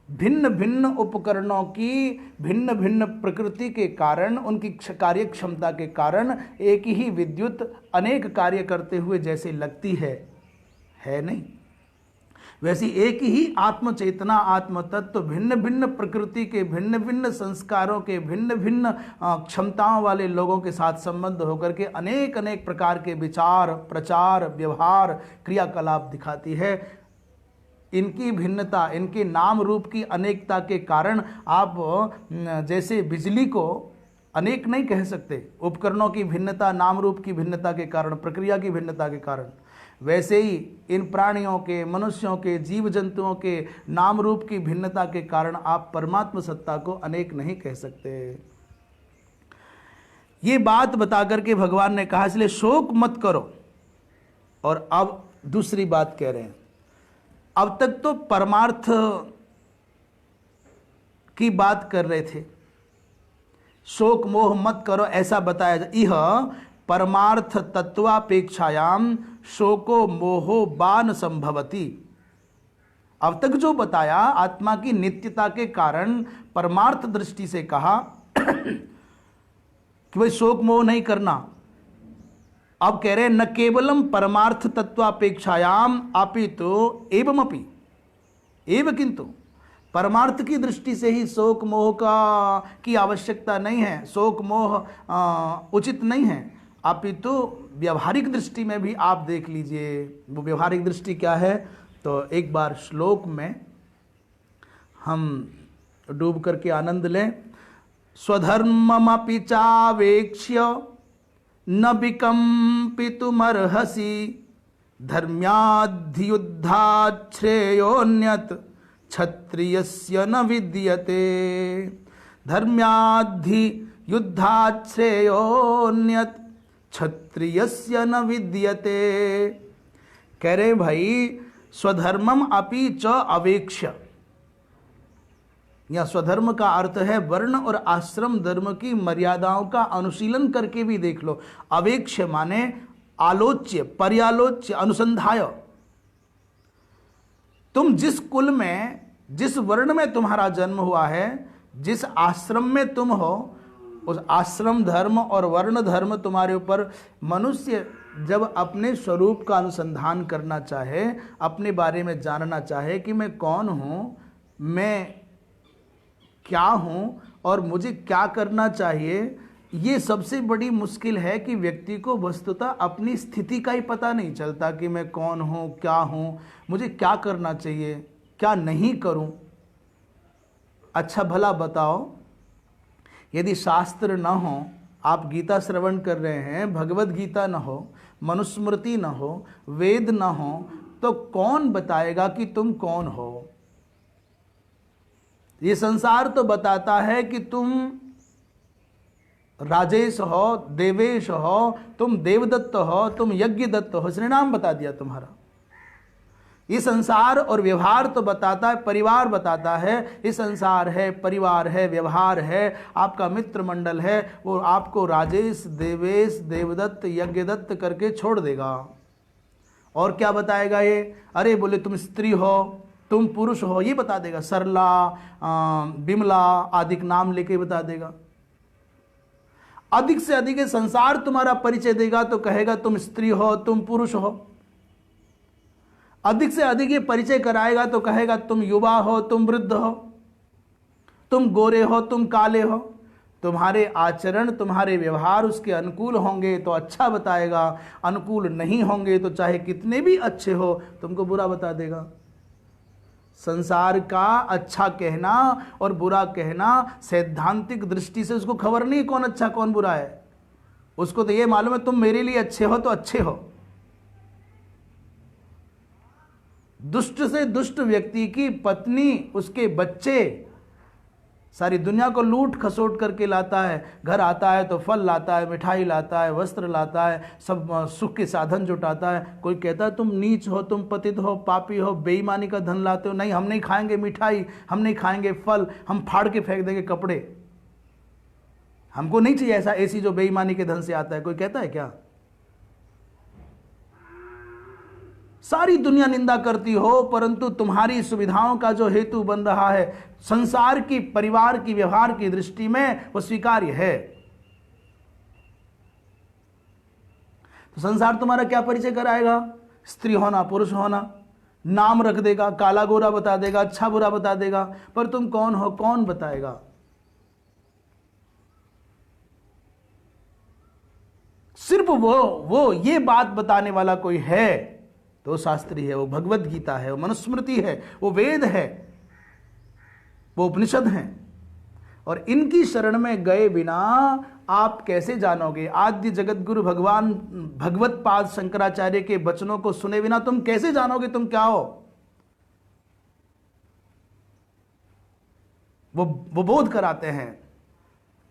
भिन्न भिन्न उपकरणों की भिन्न भिन्न प्रकृति के कारण, उनकी कार्य क्षमता के कारण एक ही विद्युत अनेक कार्य करते हुए जैसे लगती है नहीं, वैसी एक ही आत्म चेतना, आत्म तत्व भिन्न भिन्न प्रकृति के, भिन्न भिन्न संस्कारों के, भिन्न भिन्न क्षमताओं वाले लोगों के साथ संबंध होकर के अनेक अनेक प्रकार के विचार, प्रचार, व्यवहार, क्रियाकलाप दिखाती है। इनकी भिन्नता, इनके नाम रूप की अनेकता के कारण आप जैसे बिजली को अनेक नहीं कह सकते, उपकरणों की भिन्नता, नाम रूप की भिन्नता के कारण, प्रक्रिया की भिन्नता के कारण, वैसे ही इन प्राणियों के, मनुष्यों के, जीव जंतुओं के नाम रूप की भिन्नता के कारण आप परमात्मा सत्ता को अनेक नहीं कह सकते। ये बात बता करके भगवान ने कहा इसलिए शोक मत करो। और अब दूसरी बात कह रहे हैं। अब तक तो परमार्थ की बात कर रहे थे, शोक मोह मत करो ऐसा बताया जाए। यह परमार्थ तत्वापेक्षायाम शोको मोहो बान संभवती। अब तक जो बताया आत्मा की नित्यता के कारण परमार्थ दृष्टि से कहा कि भाई शोक मोह नहीं करना। अब कह रहे न केवलम परमार्थ तत्वापेक्षायाम अपितु एवमपि एव किंतु, परमार्थ की दृष्टि से ही शोक मोह की आवश्यकता नहीं है, शोक मोह उचित नहीं है, अपितु व्यवहारिक दृष्टि में भी आप देख लीजिए। वो व्यवहारिक दृष्टि क्या है, तो एक बार श्लोक में हम डूब करके आनंद लें। स्वधर्ममपि चावेक्ष्य न विकम्पितुमर्हसि धर्म्याद्धियुद्धात् श्रेयोऽन्यत् क्षत्रियस्य न विद्यते। धर्म्याद्धियुद्धात् श्रेयोऽन्यत् क्षत्रियस्य न विद्यते। कह रहे भाई स्वधर्मम अपि च अवेक्ष्य, या स्वधर्म का अर्थ है वर्ण और आश्रम धर्म की मर्यादाओं का अनुशीलन करके भी देख लो। अवेक्ष्य माने आलोच्य, पर्यालोच्य, अनुसंधाय। तुम जिस कुल में, जिस वर्ण में तुम्हारा जन्म हुआ है, जिस आश्रम में तुम हो, उस आश्रम धर्म और वर्ण धर्म तुम्हारे ऊपर, मनुष्य जब अपने स्वरूप का अनुसंधान करना चाहे, अपने बारे में जानना चाहे कि मैं कौन हूँ, मैं क्या हूँ और मुझे क्या करना चाहिए, ये सबसे बड़ी मुश्किल है कि व्यक्ति को वस्तुतः अपनी स्थिति का ही पता नहीं चलता कि मैं कौन हूँ, क्या हूँ, मुझे क्या करना चाहिए, क्या नहीं करूँ। अच्छा भला बताओ, यदि शास्त्र न हो, आप गीता श्रवण कर रहे हैं, भगवत गीता न हो, मनुस्मृति न हो, वेद न हो, तो कौन बताएगा कि तुम कौन हो। ये संसार तो बताता है कि तुम राजेश हो, देवेश हो, तुम देवदत्त हो, तुम यज्ञ दत्त हो, इसने नाम बता दिया तुम्हारा। ये संसार और व्यवहार तो बताता है, परिवार बताता है, ये संसार है, परिवार है, व्यवहार है, आपका मित्र मंडल है, वो आपको राजेश, देवेश, देवदत्त, यज्ञदत्त करके छोड़ देगा। और क्या बताएगा ये, अरे बोले तुम स्त्री हो, तुम पुरुष हो, ये बता देगा। सरला, बिमला आदि नाम लेके बता देगा। अधिक से अधिक संसार तुम्हारा परिचय देगा तो कहेगा तुम स्त्री हो, तुम पुरुष हो। अधिक से अधिक ये परिचय कराएगा तो कहेगा तुम युवा हो, तुम वृद्ध हो। तुम गोरे हो, तुम काले हो, तुम्हारे आचरण, तुम्हारे व्यवहार उसके अनुकूल होंगे तो अच्छा बताएगा, अनुकूल नहीं होंगे तो चाहे कितने भी अच्छे हो तुमको बुरा बता देगा। संसार का अच्छा कहना और बुरा कहना सैद्धांतिक दृष्टि से उसको खबर नहीं कौन अच्छा कौन बुरा है। उसको तो ये मालूम है तुम मेरे लिए अच्छे हो तो अच्छे हो। दुष्ट से दुष्ट व्यक्ति की पत्नी, उसके बच्चे सारी दुनिया को लूट खसोट करके लाता है, घर आता है तो फल लाता है, मिठाई लाता है, वस्त्र लाता है, सब सुख के साधन जुटाता है। कोई कहता है तुम नीच हो, तुम पतित हो, पापी हो, बेईमानी का धन लाते हो। नहीं, हम नहीं खाएंगे मिठाई, हम नहीं खाएंगे फल, हम फाड़ के फेंक देंगे कपड़े, हमको नहीं चाहिए ऐसा ऐसी जो बेईमानी के धन से आता है। कोई कहता है क्या? सारी दुनिया निंदा करती हो, परंतु तुम्हारी सुविधाओं का जो हेतु बन रहा है संसार की, परिवार की, व्यवहार की दृष्टि में वो स्वीकार्य है। तो संसार तुम्हारा क्या परिचय कराएगा? स्त्री होना, पुरुष होना, नाम रख देगा, काला गोरा बता देगा, अच्छा बुरा बता देगा, पर तुम कौन हो कौन बताएगा? सिर्फ वो ये बात बताने वाला कोई है तो शास्त्री है, वो भगवत गीता है, वो मनुस्मृति है, वो वेद है, वो उपनिषद हैं। और इनकी शरण में गए बिना आप कैसे जानोगे? आद्य जगत गुरु भगवान भगवत पाद शंकराचार्य के वचनों को सुने बिना तुम कैसे जानोगे तुम क्या हो? वो बोध कराते हैं,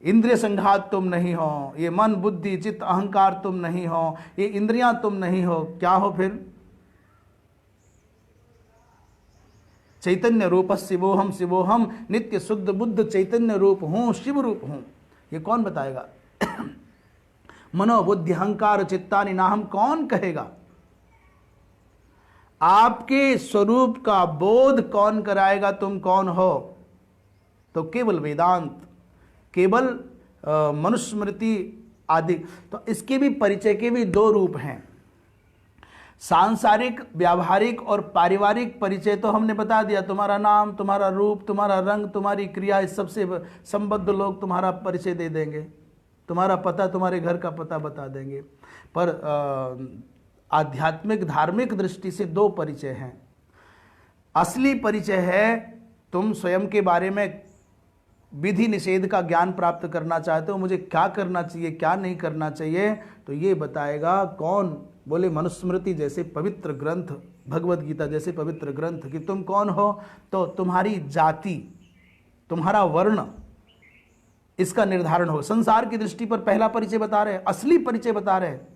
इंद्रिय संघात तुम नहीं हो, ये मन बुद्धि चित्त अहंकार तुम नहीं हो, ये इंद्रियां तुम नहीं हो। क्या हो फिर? चैतन्य रूप शिवोहम शिवोहम, नित्य शुद्ध बुद्ध चैतन्य रूप हूं, शिव रूप हूं। ये कौन बताएगा? मनोबुद्धि अहंकार चित्तानि नाहम कौन कहेगा? आपके स्वरूप का बोध कौन कराएगा तुम कौन हो? तो केवल वेदांत, केवल मनुस्मृति आदि। तो इसके भी परिचय के भी दो रूप हैं, सांसारिक, व्यावहारिक और पारिवारिक परिचय तो हमने बता दिया। तुम्हारा नाम, तुम्हारा रूप, तुम्हारा रंग, तुम्हारी क्रिया, इस सबसे संबद्ध लोग तुम्हारा परिचय दे देंगे, तुम्हारा पता, तुम्हारे घर का पता बता देंगे। पर आध्यात्मिक धार्मिक दृष्टि से दो परिचय हैं। असली परिचय है तुम स्वयं के बारे में विधि निषेध का ज्ञान प्राप्त करना चाहते हो, मुझे क्या करना चाहिए क्या नहीं करना चाहिए, तो ये बताएगा कौन? बोले मनुस्मृति जैसे पवित्र ग्रंथ, भगवत गीता जैसे पवित्र ग्रंथ। कि तुम कौन हो? तो तुम्हारी जाति, तुम्हारा वर्ण, इसका निर्धारण हो। संसार की दृष्टि पर पहला परिचय बता रहे हैं, असली परिचय बता रहे हैं।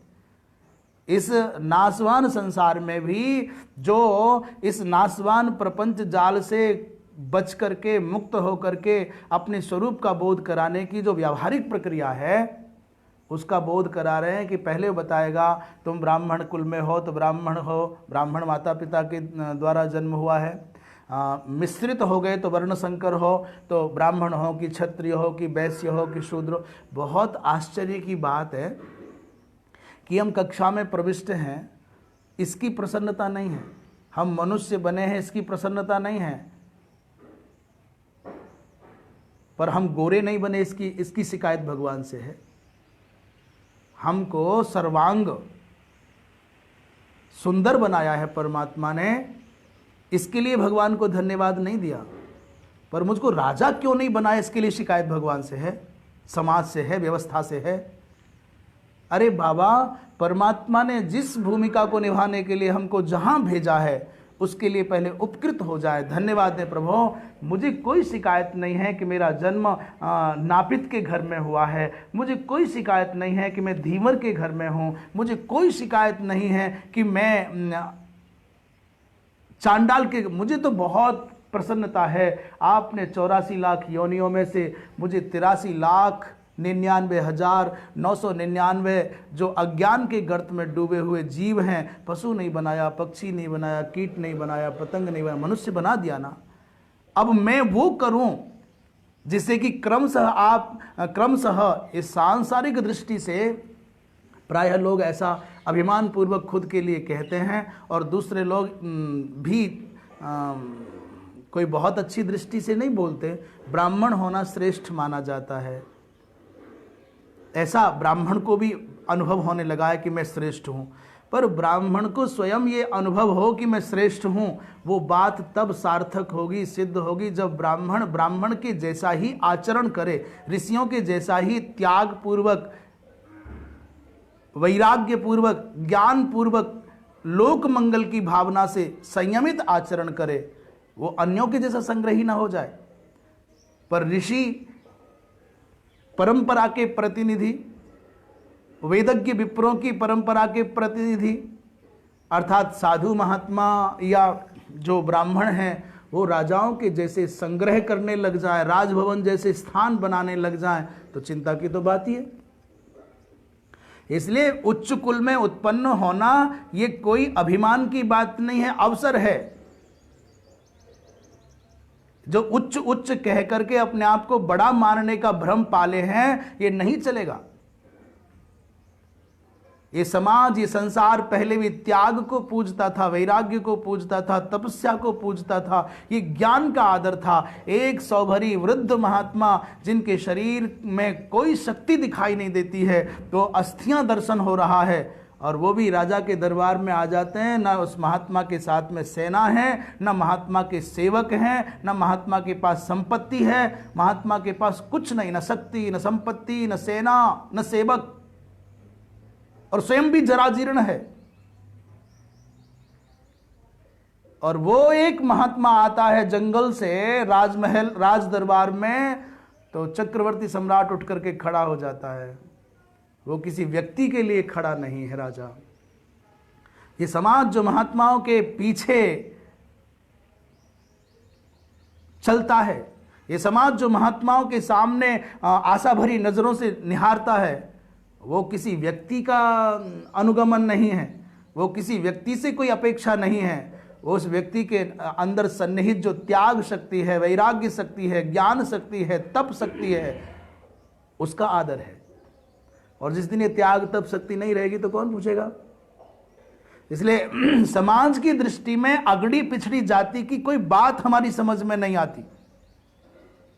इस नासवान संसार में भी जो इस नासवान प्रपंच जाल से बच करके, मुक्त होकर के अपने स्वरूप का बोध कराने की जो व्यावहारिक प्रक्रिया है उसका बोध करा रहे हैं। कि पहले बताएगा तुम ब्राह्मण कुल में हो तो ब्राह्मण हो, ब्राह्मण माता पिता के द्वारा जन्म हुआ है, मिश्रित हो गए तो वर्ण संकर हो, तो ब्राह्मण हो कि क्षत्रिय हो कि वैश्य हो कि शूद्र हो। बहुत आश्चर्य की बात है कि हम कक्षा में प्रविष्ट हैं, इसकी प्रसन्नता नहीं है। हम मनुष्य बने हैं, इसकी प्रसन्नता नहीं है। पर हम गोरे नहीं बने, इसकी शिकायत भगवान से है। हमको सर्वांग सुंदर बनाया है परमात्मा ने, इसके लिए भगवान को धन्यवाद नहीं दिया। पर मुझको राजा क्यों नहीं बनाया, इसके लिए शिकायत भगवान से है, समाज से है, व्यवस्था से है। अरे बाबा, परमात्मा ने जिस भूमिका को निभाने के लिए हमको जहां भेजा है उसके लिए पहले उपकृत हो जाए, धन्यवाद दें। प्रभु, मुझे कोई शिकायत नहीं है कि मेरा जन्म नापित के घर में हुआ है, मुझे कोई शिकायत नहीं है कि मैं धीवर के घर में हूँ, मुझे कोई शिकायत नहीं है कि मैं चांडाल के, मुझे तो बहुत प्रसन्नता है। आपने 84 लाख योनियों में से मुझे 83,99,999 जो अज्ञान के गर्त में डूबे हुए जीव हैं, पशु नहीं बनाया, पक्षी नहीं बनाया, कीट नहीं बनाया, पतंग नहीं बनाया, मनुष्य बना दिया ना। अब मैं वो करूं जिससे कि क्रमशः इस सांसारिक दृष्टि से प्रायः लोग ऐसा अभिमान पूर्वक खुद के लिए कहते हैं, और दूसरे लोग भी कोई बहुत अच्छी दृष्टि से नहीं बोलते, ब्राह्मण होना श्रेष्ठ माना जाता है। ऐसा ब्राह्मण को भी अनुभव होने लगा है कि मैं श्रेष्ठ हूँ, पर ब्राह्मण को स्वयं ये अनुभव हो कि मैं श्रेष्ठ हूँ, वो बात तब सार्थक होगी, सिद्ध होगी, जब ब्राह्मण ब्राह्मण के जैसा ही आचरण करे, ऋषियों के जैसा ही त्याग पूर्वक, वैराग्य पूर्वक, ज्ञान पूर्वक, लोक मंगल की भावना से संयमित आचरण करे, वो अन्यों के जैसा संग्रही ना हो जाए। पर ऋषि परंपरा के प्रतिनिधि, वेदज्ञ विप्रों की परंपरा के प्रतिनिधि, अर्थात साधु महात्मा या जो ब्राह्मण हैं, वो राजाओं के जैसे संग्रह करने लग जाए, राजभवन जैसे स्थान बनाने लग जाए, तो चिंता की तो बात ही है। इसलिए उच्च कुल में उत्पन्न होना ये कोई अभिमान की बात नहीं है, अवसर है। जो उच्च उच्च कह करके अपने आप को बड़ा मानने का भ्रम पाले हैं, ये नहीं चलेगा। ये समाज, ये संसार पहले भी त्याग को पूजता था, वैराग्य को पूजता था, तपस्या को पूजता था, ये ज्ञान का आदर था। एक सौभरी वृद्ध महात्मा जिनके शरीर में कोई शक्ति दिखाई नहीं देती है, तो अस्थियां दर्शन हो रहा है, और वो भी राजा के दरबार में आ जाते हैं। ना उस महात्मा के साथ में सेना है, ना महात्मा के सेवक हैं, ना महात्मा के पास संपत्ति है, महात्मा के पास कुछ नहीं, न शक्ति, न संपत्ति, न सेना, न सेवक, और स्वयं भी जराजीर्ण है। और वो एक महात्मा आता है जंगल से राजमहल, राज दरबार में, तो चक्रवर्ती सम्राट उठ करके खड़ा हो जाता है। वो किसी व्यक्ति के लिए खड़ा नहीं है राजा। ये समाज जो महात्माओं के पीछे चलता है, ये समाज जो महात्माओं के सामने आशा भरी नजरों से निहारता है, वो किसी व्यक्ति का अनुगमन नहीं है, वो किसी व्यक्ति से कोई अपेक्षा नहीं है। वो उस व्यक्ति के अंदर सन्निहित जो त्याग शक्ति है, वैराग्य शक्ति है, ज्ञान शक्ति है, तप शक्ति है, उसका आदर है। और जिस दिन ये त्याग तप शक्ति नहीं रहेगी तो कौन पूछेगा। इसलिए समाज की दृष्टि में अगड़ी पिछड़ी जाति की कोई बात हमारी समझ में नहीं आती।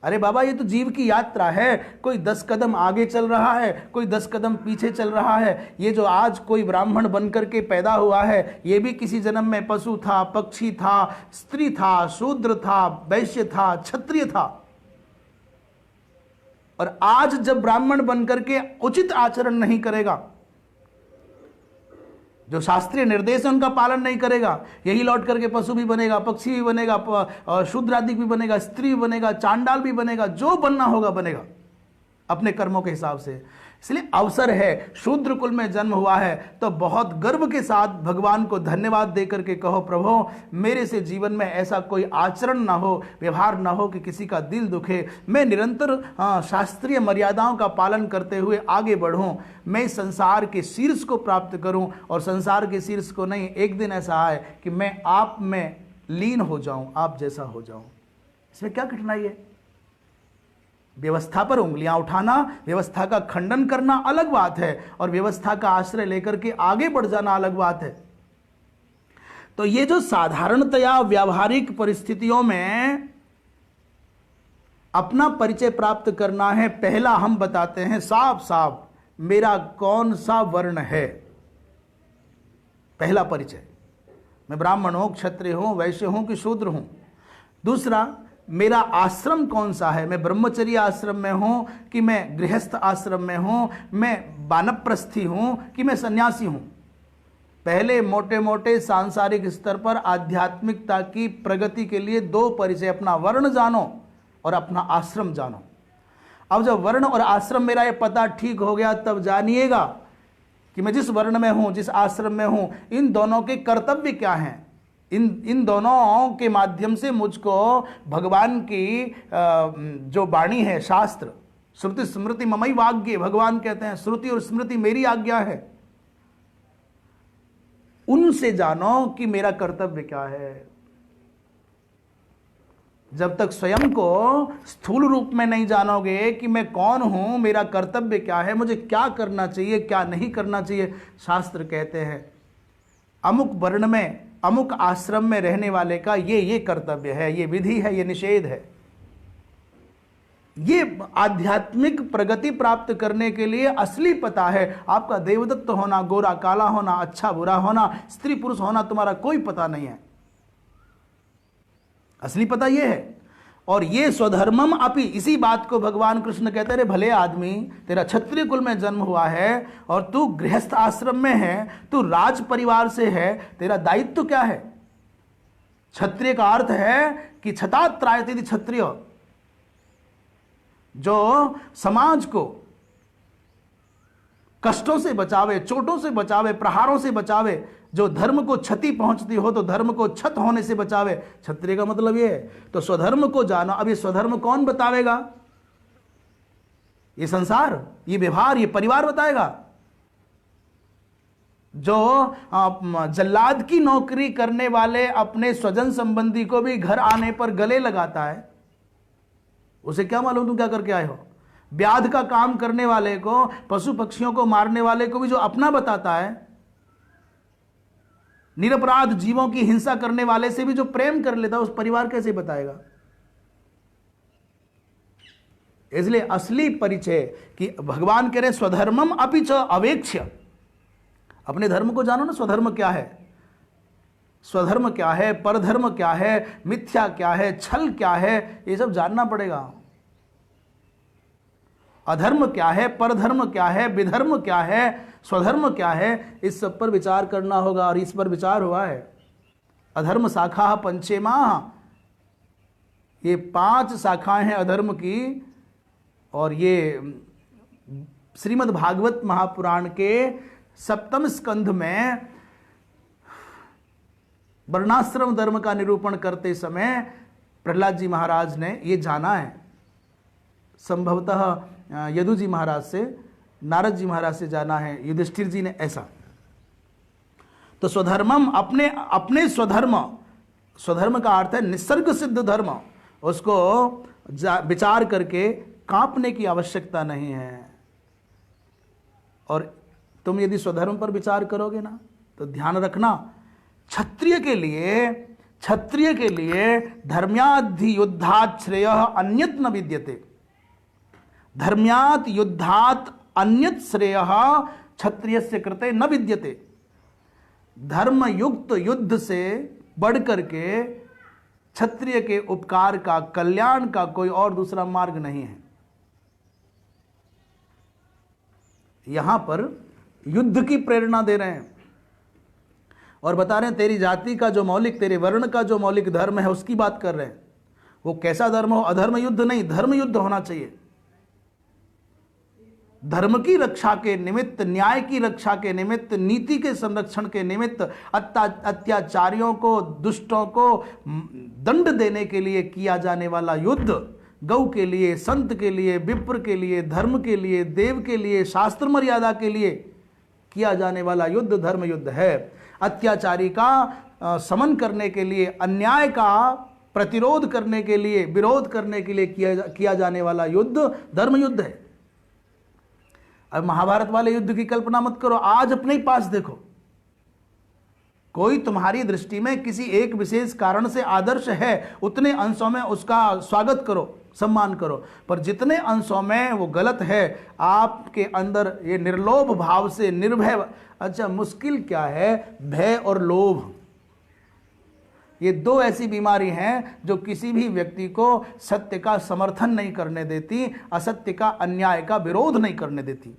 अरे बाबा, ये तो जीव की यात्रा है, कोई 10 कदम आगे चल रहा है, कोई 10 कदम पीछे चल रहा है। ये जो आज कोई ब्राह्मण बनकर के पैदा हुआ है, ये भी किसी जन्म में पशु था, पक्षी था, स्त्री था, शूद्र था, वैश्य था, क्षत्रिय था। और आज जब ब्राह्मण बनकर के उचित आचरण नहीं करेगा, जो शास्त्रीय निर्देश है उनका पालन नहीं करेगा, यही लौट करके पशु भी बनेगा, पक्षी भी बनेगा, शूद्र आदि भी बनेगा, स्त्री भी बनेगा, चांडाल भी बनेगा, जो बनना होगा बनेगा अपने कर्मों के हिसाब से। इसलिए अवसर है, शूद्र कुल में जन्म हुआ है तो बहुत गर्व के साथ भगवान को धन्यवाद देकर के कहो, प्रभु मेरे से जीवन में ऐसा कोई आचरण ना हो, व्यवहार ना हो कि किसी का दिल दुखे। मैं निरंतर शास्त्रीय मर्यादाओं का पालन करते हुए आगे बढ़ूं, मैं संसार के शीर्ष को प्राप्त करूं, और संसार के शीर्ष को नहीं, एक दिन ऐसा आए कि मैं आप में लीन हो जाऊं, आप जैसा हो जाऊं। इसमें क्या कठिनाई है। व्यवस्था पर उंगलियां उठाना, व्यवस्था का खंडन करना अलग बात है, और व्यवस्था का आश्रय लेकर के आगे बढ़ जाना अलग बात है। तो ये जो साधारणतया व्यावहारिक परिस्थितियों में अपना परिचय प्राप्त करना है, पहला हम बताते हैं साफ साफ, मेरा कौन सा वर्ण है। पहला परिचय, मैं ब्राह्मण हूं, क्षत्रिय हूं, वैश्य हूं कि शूद्र हूं। दूसरा, मेरा आश्रम कौन सा है, मैं ब्रह्मचर्य आश्रम में हूं कि मैं गृहस्थ आश्रम में हूं, मैं वानप्रस्थी हूं कि मैं सन्यासी हूं। पहले मोटे मोटे सांसारिक स्तर पर आध्यात्मिकता की प्रगति के लिए 2 परिचय, अपना वर्ण जानो और अपना आश्रम जानो। अब जब वर्ण और आश्रम मेरा ये पता ठीक हो गया, तब जानिएगा कि मैं जिस वर्ण में हूं, जिस आश्रम में हूं, इन दोनों के कर्तव्य क्या हैं। इन दोनों के माध्यम से मुझको भगवान की जो वाणी है, शास्त्र, श्रुति स्मृति ममई वाग्य, भगवान कहते हैं श्रुति और स्मृति मेरी आज्ञा है, उनसे जानो कि मेरा कर्तव्य क्या है। जब तक स्वयं को स्थूल रूप में नहीं जानोगे कि मैं कौन हूं, मेरा कर्तव्य क्या है, मुझे क्या करना चाहिए, क्या नहीं करना चाहिए। शास्त्र कहते हैं अमुक वर्ण में अमुक आश्रम में रहने वाले का ये कर्तव्य है, ये विधि है, ये निषेध है। ये आध्यात्मिक प्रगति प्राप्त करने के लिए असली पता है। आपका देवदत्त होना, गोरा काला होना, अच्छा बुरा होना, स्त्री पुरुष होना तुम्हारा कोई पता नहीं है। असली पता ये है। और ये स्वधर्मम अपि, इसी बात को भगवान कृष्ण कहते रहे, भले आदमी, तेरा क्षत्रिय कुल में जन्म हुआ है और तू गृहस्थ आश्रम में है, तू राज परिवार से है, तेरा दायित्व क्या है? क्षत्रिय का अर्थ है कि क्षतात्रायते क्षत्रिय, जो समाज को कष्टों से बचावे, चोटों से बचावे, प्रहारों से बचावे, जो धर्म को क्षति पहुंचती हो तो धर्म को क्षत होने से बचावे। क्षत्रिय का मतलब ये है। तो स्वधर्म को जानो। अब ये स्वधर्म कौन बतावेगा? ये संसार, ये व्यवहार, ये परिवार बताएगा। जो जल्लाद की नौकरी करने वाले अपने स्वजन संबंधी को भी घर आने पर गले लगाता है, उसे क्या मालूम तुम क्या करके आए हो? व्याध का काम करने वाले को, पशु पक्षियों को मारने वाले को भी जो अपना बताता है, निरपराध जीवों की हिंसा करने वाले से भी जो प्रेम कर लेता है, उस परिवार कैसे बताएगा? इसलिए असली परिचय कि भगवान कह रहे स्वधर्मम अपि च अवेक्ष्य, अपने धर्म को जानो ना। स्वधर्म क्या है, स्वधर्म क्या है, परधर्म क्या है, मिथ्या क्या है, छल क्या है, ये सब जानना पड़ेगा। अधर्म क्या है, परधर्म क्या है, विधर्म क्या है, स्वधर्म क्या है, इस सब पर विचार करना होगा। और इस पर विचार हुआ है। अधर्म शाखा पंचेमा, ये 5 शाखाएं हैं अधर्म की। और ये श्रीमद् भागवत महापुराण के 7वें स्कंध में वर्णाश्रम धर्म का निरूपण करते समय प्रहलाद जी महाराज ने ये जाना है। संभवतः यदु जी महाराज से, नारद जी महाराज से जाना है, युधिष्ठिर जी ने ऐसा। तो स्वधर्मम, अपने स्वधर्म, स्वधर्म का अर्थ है निसर्ग सिद्ध धर्म, उसको विचार करके कांपने की आवश्यकता नहीं है। और तुम यदि स्वधर्म पर विचार करोगे ना, तो ध्यान रखना, क्षत्रिय के लिए धर्म्याद्धि युद्धात् श्रेय अन्यत् न विद्यते। धर्म्यात् युद्धात् अन्यत् श्रेय क्षत्रियस्य कृते न विद्यते। धर्म युक्त युद्ध से बढ़कर के क्षत्रिय के उपकार का, कल्याण का कोई और दूसरा मार्ग नहीं है। यहां पर युद्ध की प्रेरणा दे रहे हैं और बता रहे हैं तेरी जाति का जो मौलिक, तेरे वर्ण का जो मौलिक धर्म है उसकी बात कर रहे हैं। वो कैसा धर्म हो? अधर्म युद्ध नहीं, धर्म युद्ध होना चाहिए। धर्म की रक्षा के निमित्त, न्याय की रक्षा के निमित्त, नीति के संरक्षण के निमित्त, अत्याचारियों को, दुष्टों को दंड देने के लिए किया जाने वाला युद्ध, गौ के लिए, संत के लिए, विप्र के लिए, धर्म के लिए, देव के लिए, शास्त्र मर्यादा के लिए किया जाने वाला युद्ध धर्म युद्ध है। अत्याचारी का समन करने के लिए, अन्याय का प्रतिरोध करने के लिए, विरोध करने के लिए किया जाने वाला युद्ध धर्म युद्ध है। अब महाभारत वाले युद्ध की कल्पना मत करो, आज अपने ही पास देखो। कोई तुम्हारी दृष्टि में किसी एक विशेष कारण से आदर्श है, उतने अंशों में उसका स्वागत करो, सम्मान करो। पर जितने अंशों में वो गलत है, आपके अंदर ये निर्लोभ भाव से, निर्भय, अच्छा मुश्किल क्या है, भय और लोभ, ये 2 ऐसी बीमारी हैं जो किसी भी व्यक्ति को सत्य का समर्थन नहीं करने देती, असत्य का, अन्याय का विरोध नहीं करने देती।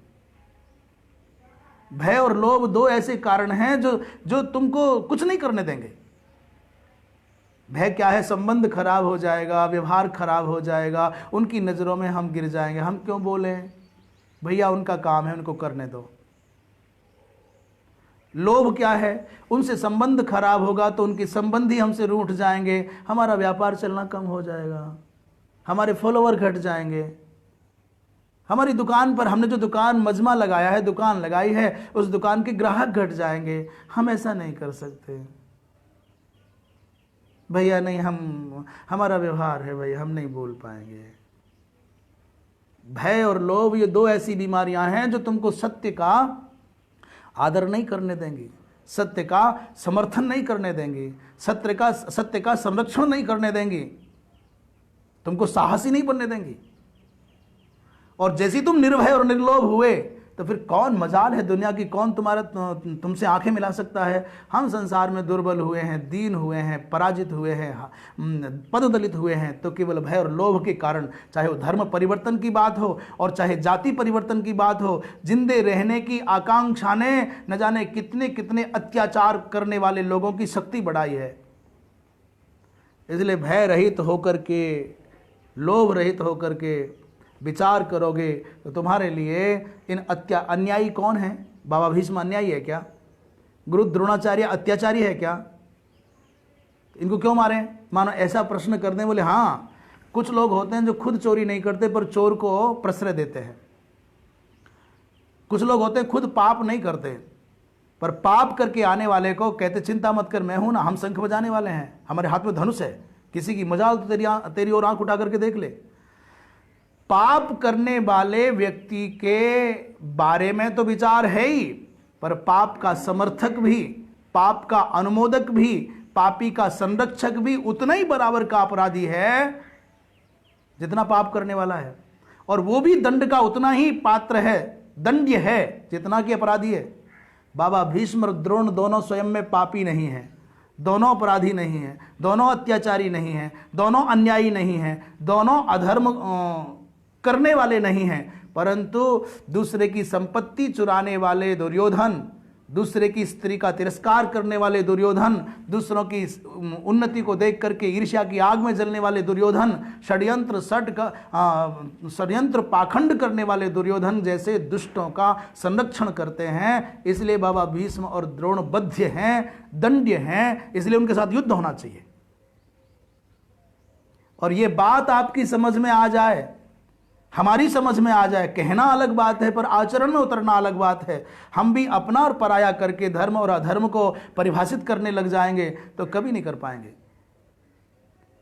भय और लोभ 2 ऐसे कारण हैं जो तुमको कुछ नहीं करने देंगे। भय क्या है? संबंध खराब हो जाएगा, व्यवहार खराब हो जाएगा, उनकी नजरों में हम गिर जाएंगे। हम क्यों बोले? भैया उनका काम है, उनको करने दो। लोभ क्या है? उनसे संबंध खराब होगा तो उनके संबंधी हमसे रूठ जाएंगे, हमारा व्यापार चलना कम हो जाएगा, हमारे फॉलोवर घट जाएंगे, हमारी दुकान पर, हमने जो दुकान मजमा लगाया है, दुकान लगाई है, उस दुकान के ग्राहक घट जाएंगे। हम ऐसा नहीं कर सकते भैया, नहीं, हमारा व्यवहार है भैया, हम नहीं बोल पाएंगे। भय और लोभ ये 2 ऐसी बीमारियां हैं जो तुमको सत्य का आदर नहीं करने देंगी। सत्य का समर्थन नहीं करने देंगी, सत्य का संरक्षण नहीं करने देंगी, तुमको साहसी नहीं बनने देंगी। और जैसे तुम निर्भय और निर्लोभ हुए तो फिर कौन मजाल है दुनिया की, कौन तुमसे आंखें मिला सकता है। हम संसार में दुर्बल हुए हैं, दीन हुए हैं, पराजित हुए हैं, पददलित हुए हैं, तो केवल भय और लोभ के कारण, चाहे वो धर्म परिवर्तन की बात हो और चाहे जाति परिवर्तन की बात हो, जिंदे रहने की आकांक्षा ने न जाने कितने कितने अत्याचार करने वाले लोगों की शक्ति बढ़ाई है। इसलिए भय रहित होकर के, लोभ रहित होकर के विचार करोगे तो तुम्हारे लिए इन अन्यायी कौन है? बाबा भीष्म अन्यायी है क्या? गुरु द्रोणाचार्य अत्याचारी है क्या? इनको क्यों मारे? मानो ऐसा प्रश्न कर दें, बोले हाँ, कुछ लोग होते हैं जो खुद चोरी नहीं करते पर चोर को प्रश्रय देते हैं। कुछ लोग होते हैं खुद पाप नहीं करते पर पाप करके आने वाले को कहते चिंता मत कर, मैं हूं ना, हम शंख बजाने वाले हैं, हमारे हाथ में धनुष है, किसी की मजाल तो तेरी ओर आंख उठा करके देख ले। पाप करने वाले व्यक्ति के बारे में तो विचार है ही, पर पाप का समर्थक भी, पाप का अनुमोदक भी, पापी का संरक्षक भी उतना ही बराबर का अपराधी है जितना पाप करने वाला है, और वो भी दंड का उतना ही पात्र है, दंड्य है जितना कि अपराधी है। बाबा भीष्म और द्रोण दोनों स्वयं में पापी नहीं है, दोनों अपराधी नहीं है, दोनों अत्याचारी नहीं है, दोनों अन्यायी नहीं है, दोनों अधर्म करने वाले नहीं हैं, परंतु दूसरे की संपत्ति चुराने वाले दुर्योधन, दूसरे की स्त्री का तिरस्कार करने वाले दुर्योधन, दूसरों की उन्नति को देख करके ईर्ष्या की आग में जलने वाले दुर्योधन, षड्यंत्र पाखंड करने वाले दुर्योधन जैसे दुष्टों का संरक्षण करते हैं। इसलिए बाबा भीष्म और द्रोण बध्य हैं, दंड्य हैं, इसलिए उनके साथ युद्ध होना चाहिए। और ये बात आपकी समझ में आ जाए, हमारी समझ में आ जाए, कहना अलग बात है पर आचरण में उतरना अलग बात है। हम भी अपना और पराया करके धर्म और अधर्म को परिभाषित करने लग जाएंगे तो कभी नहीं कर पाएंगे।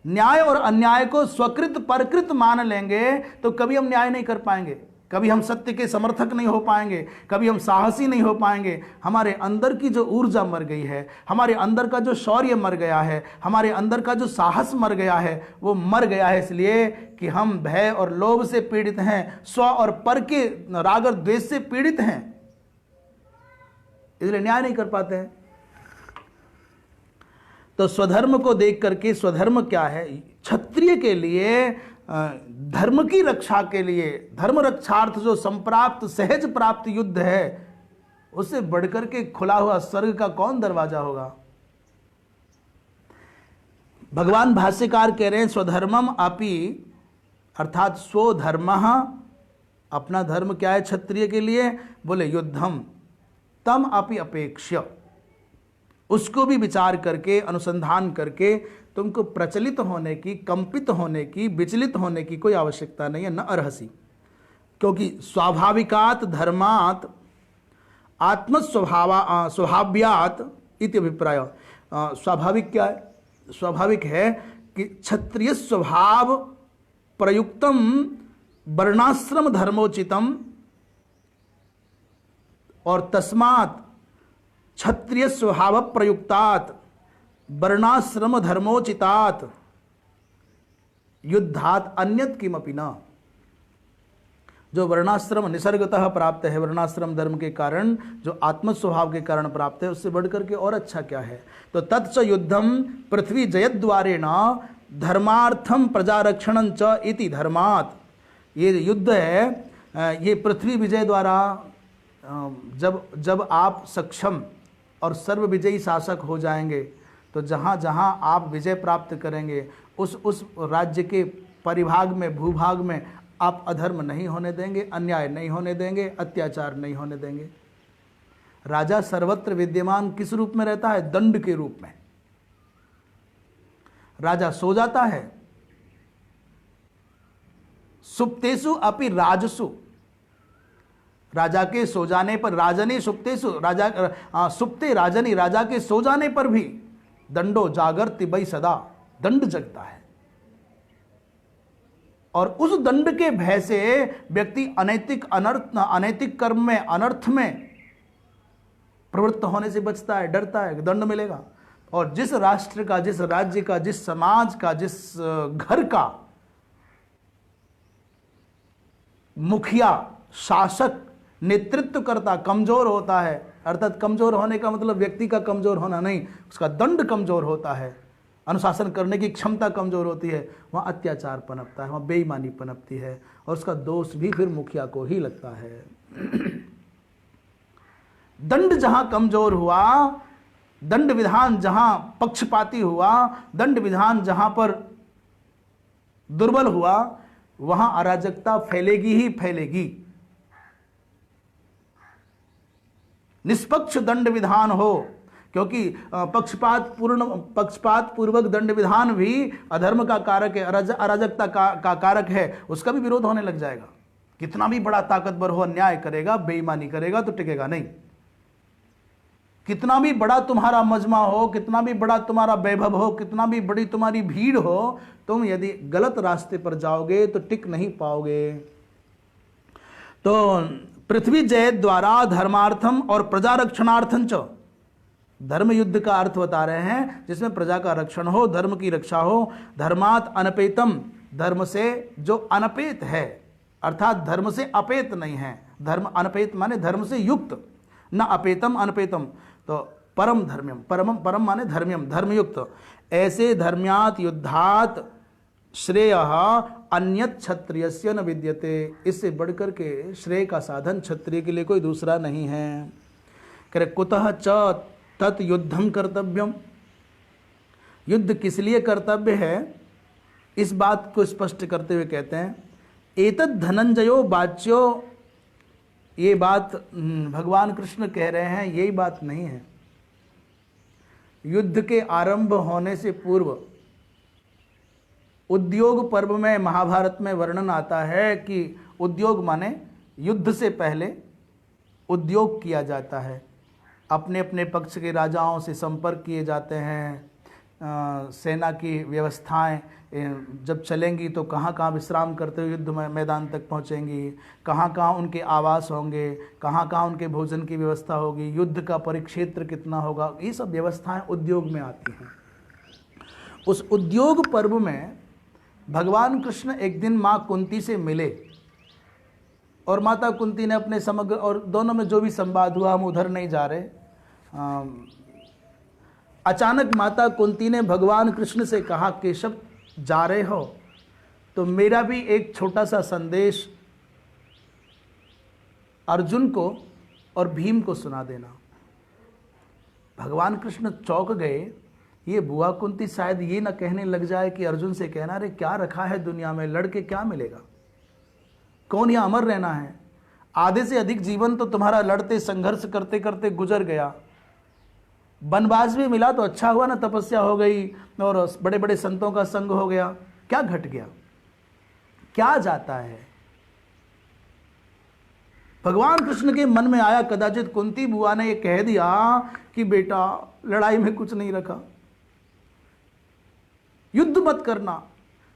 न्याय और अन्याय को स्वकृत परकृत मान लेंगे तो कभी हम न्याय नहीं कर पाएंगे, कभी हम सत्य के समर्थक नहीं हो पाएंगे, कभी हम साहसी नहीं हो पाएंगे। हमारे अंदर की जो ऊर्जा मर गई है, हमारे अंदर का जो शौर्य मर गया है, हमारे अंदर का जो साहस मर गया है, वो मर गया है इसलिए कि हम भय और लोभ से पीड़ित हैं, स्व और पर के राग और द्वेष से पीड़ित हैं, इसलिए न्याय नहीं कर पाते हैं। तो स्वधर्म को देख करके, स्वधर्म क्या है? क्षत्रिय के लिए धर्म की रक्षा के लिए, धर्म रक्षार्थ जो संप्राप्त सहज प्राप्त युद्ध है, उससे बढ़कर के खुला हुआ स्वर्ग का कौन दरवाजा होगा? भगवान भाष्यकार कह रहे हैं स्वधर्मम अपि, अर्थात स्वधर्म, अपना धर्म क्या है क्षत्रिय के लिए? बोले युद्धम तम अपि अपेक्ष्य, उसको भी विचार करके, अनुसंधान करके तुमको प्रचलित होने की, कंपित होने की, विचलित होने की कोई आवश्यकता नहीं है, न अर्हसी। क्योंकि स्वाभाविकात धर्मात आत्मस्वभाव्यात इति अभिप्राय। स्वाभाविक क्या है? स्वाभाविक है कि क्षत्रिय स्वभाव प्रयुक्तम वर्णाश्रम धर्मोचितम, और तस्मात् क्षत्रिय स्वभाव प्रयुक्तात् वर्णाश्रम धर्मोचितात् युद्धात् अन्यत किमपि न। जो वर्णाश्रम निसर्गतः प्राप्त है, वर्णाश्रम धर्म के कारण, जो आत्म स्वभाव के कारण प्राप्त है, उससे बढ़कर के और अच्छा क्या है? तो तत्स युद्धम पृथ्वी जयद्वारेण धर्मार्थम प्रजारक्षणं च इति धर्मात्। ये युद्ध है, ये पृथ्वी विजय द्वारा, जब आप सक्षम और सर्व विजयी शासक हो जाएंगे तो जहाँ जहाँ आप विजय प्राप्त करेंगे उस राज्य के परिभाग में, भूभाग में आप अधर्म नहीं होने देंगे, अन्याय नहीं होने देंगे, अत्याचार नहीं होने देंगे। राजा सर्वत्र विद्यमान किस रूप में रहता है? दंड के रूप में। राजा सो जाता है, सुप्तेषु अपि राजसु, राजा के सो जाने पर, राजनी सुप्तेषु, राजा सुप्ते राजनी, राजा के सो जाने पर भी दंडो जागर्ति वै सदा, दंड जगता है। और उस दंड के भय से व्यक्ति अनैतिक कर्म में, अनर्थ में प्रवृत्त होने से बचता है, डरता है, दंड मिलेगा। और जिस राष्ट्र का, जिस राज्य का, जिस समाज का, जिस घर का मुखिया, शासक, नेतृत्वकर्ता कमजोर होता है, अर्थात कमजोर होने का मतलब व्यक्ति का कमजोर होना नहीं, उसका दंड कमजोर होता है, अनुशासन करने की क्षमता कमजोर होती है, वहाँ अत्याचार पनपता है, वहाँ बेईमानी पनपती है, और उसका दोष भी फिर मुखिया को ही लगता है। दंड जहाँ कमजोर हुआ, दंड विधान जहाँ पक्षपाती हुआ, दंड विधान जहाँ पर दुर्बल हुआ, वहाँ अराजकता फैलेगी ही फैलेगी। निष्पक्ष दंड विधान हो, क्योंकि पक्षपात पूर्वक दंड विधान भी अधर्म का कारक है, अराजकता का कारक है, उसका भी विरोध होने लग जाएगा। कितना भी बड़ा ताकतवर हो, अन्याय करेगा, बेईमानी करेगा तो टिकेगा नहीं। कितना भी बड़ा तुम्हारा मजमा हो, कितना भी बड़ा तुम्हारा वैभव हो, कितना भी बड़ी तुम्हारी भीड़ हो, तुम यदि गलत रास्ते पर जाओगे तो टिक नहीं पाओगे। तो पृथ्वी जय द्वारा धर्मार्थम और प्रजा रक्षणार्थम च, धर्म युद्ध का अर्थ बता रहे हैं जिसमें प्रजा का रक्षण हो, धर्म की रक्षा हो। धर्मात अनपेतम, धर्म से जो अनपेत है, अर्थात धर्म से अपेत नहीं है। धर्म अनपेत माने धर्म से युक्त, न अपेतम अनपेतम। तो परम धर्म्यम, परम माने धर्म्यम, धर्मयुक्त। ऐसे धर्म्यात युद्धात श्रेय अन्यत क्षत्रियस्य न विद्यते, इससे बढ़कर के श्रेय का साधन क्षत्रिय के लिए कोई दूसरा नहीं है। करे कुतः च तत् युद्धम कर्तव्यम, युद्ध किस लिए कर्तव्य है, इस बात को स्पष्ट करते हुए कहते हैं एतद् धनंजयो वाच्यो, ये बात भगवान कृष्ण कह रहे हैं, यही बात नहीं है। युद्ध के आरंभ होने से पूर्व उद्योग पर्व में, महाभारत में वर्णन आता है कि उद्योग माने युद्ध से पहले उद्योग किया जाता है, अपने अपने पक्ष के राजाओं से संपर्क किए जाते हैं, सेना की व्यवस्थाएं जब चलेंगी तो कहाँ कहाँ विश्राम करते हुए युद्ध मैदान तक पहुँचेंगी, कहाँ कहाँ उनके आवास होंगे, कहाँ कहाँ उनके भोजन की व्यवस्था होगी, युद्ध का परिक्षेत्र कितना होगा, ये सब व्यवस्थाएं उद्योग में आती हैं। उस उद्योग पर्व में भगवान कृष्ण एक दिन माँ कुंती से मिले और माता कुंती ने अपने समग्र, और दोनों में जो भी संवाद हुआ हम उधर नहीं जा रहे, अचानक माता कुंती ने भगवान कृष्ण से कहा केशव जा रहे हो तो मेरा भी एक छोटा सा संदेश अर्जुन को और भीम को सुना देना। भगवान कृष्ण चौंक गए, ये बुआ कुंती शायद ये न कहने लग जाए कि अर्जुन से कहना रे क्या रखा है दुनिया में, लड़के क्या मिलेगा, कौन यहाँ अमर रहना है, आधे से अधिक जीवन तो तुम्हारा लड़ते संघर्ष करते करते गुजर गया, वनवास भी मिला तो अच्छा हुआ ना, तपस्या हो गई और बड़े बड़े संतों का संग हो गया, क्या घट गया, क्या जाता है। भगवान कृष्ण के मन में आया कदाचित कुंती बुआ ने ये कह दिया कि बेटा लड़ाई में कुछ नहीं रखा, युद्ध मत करना,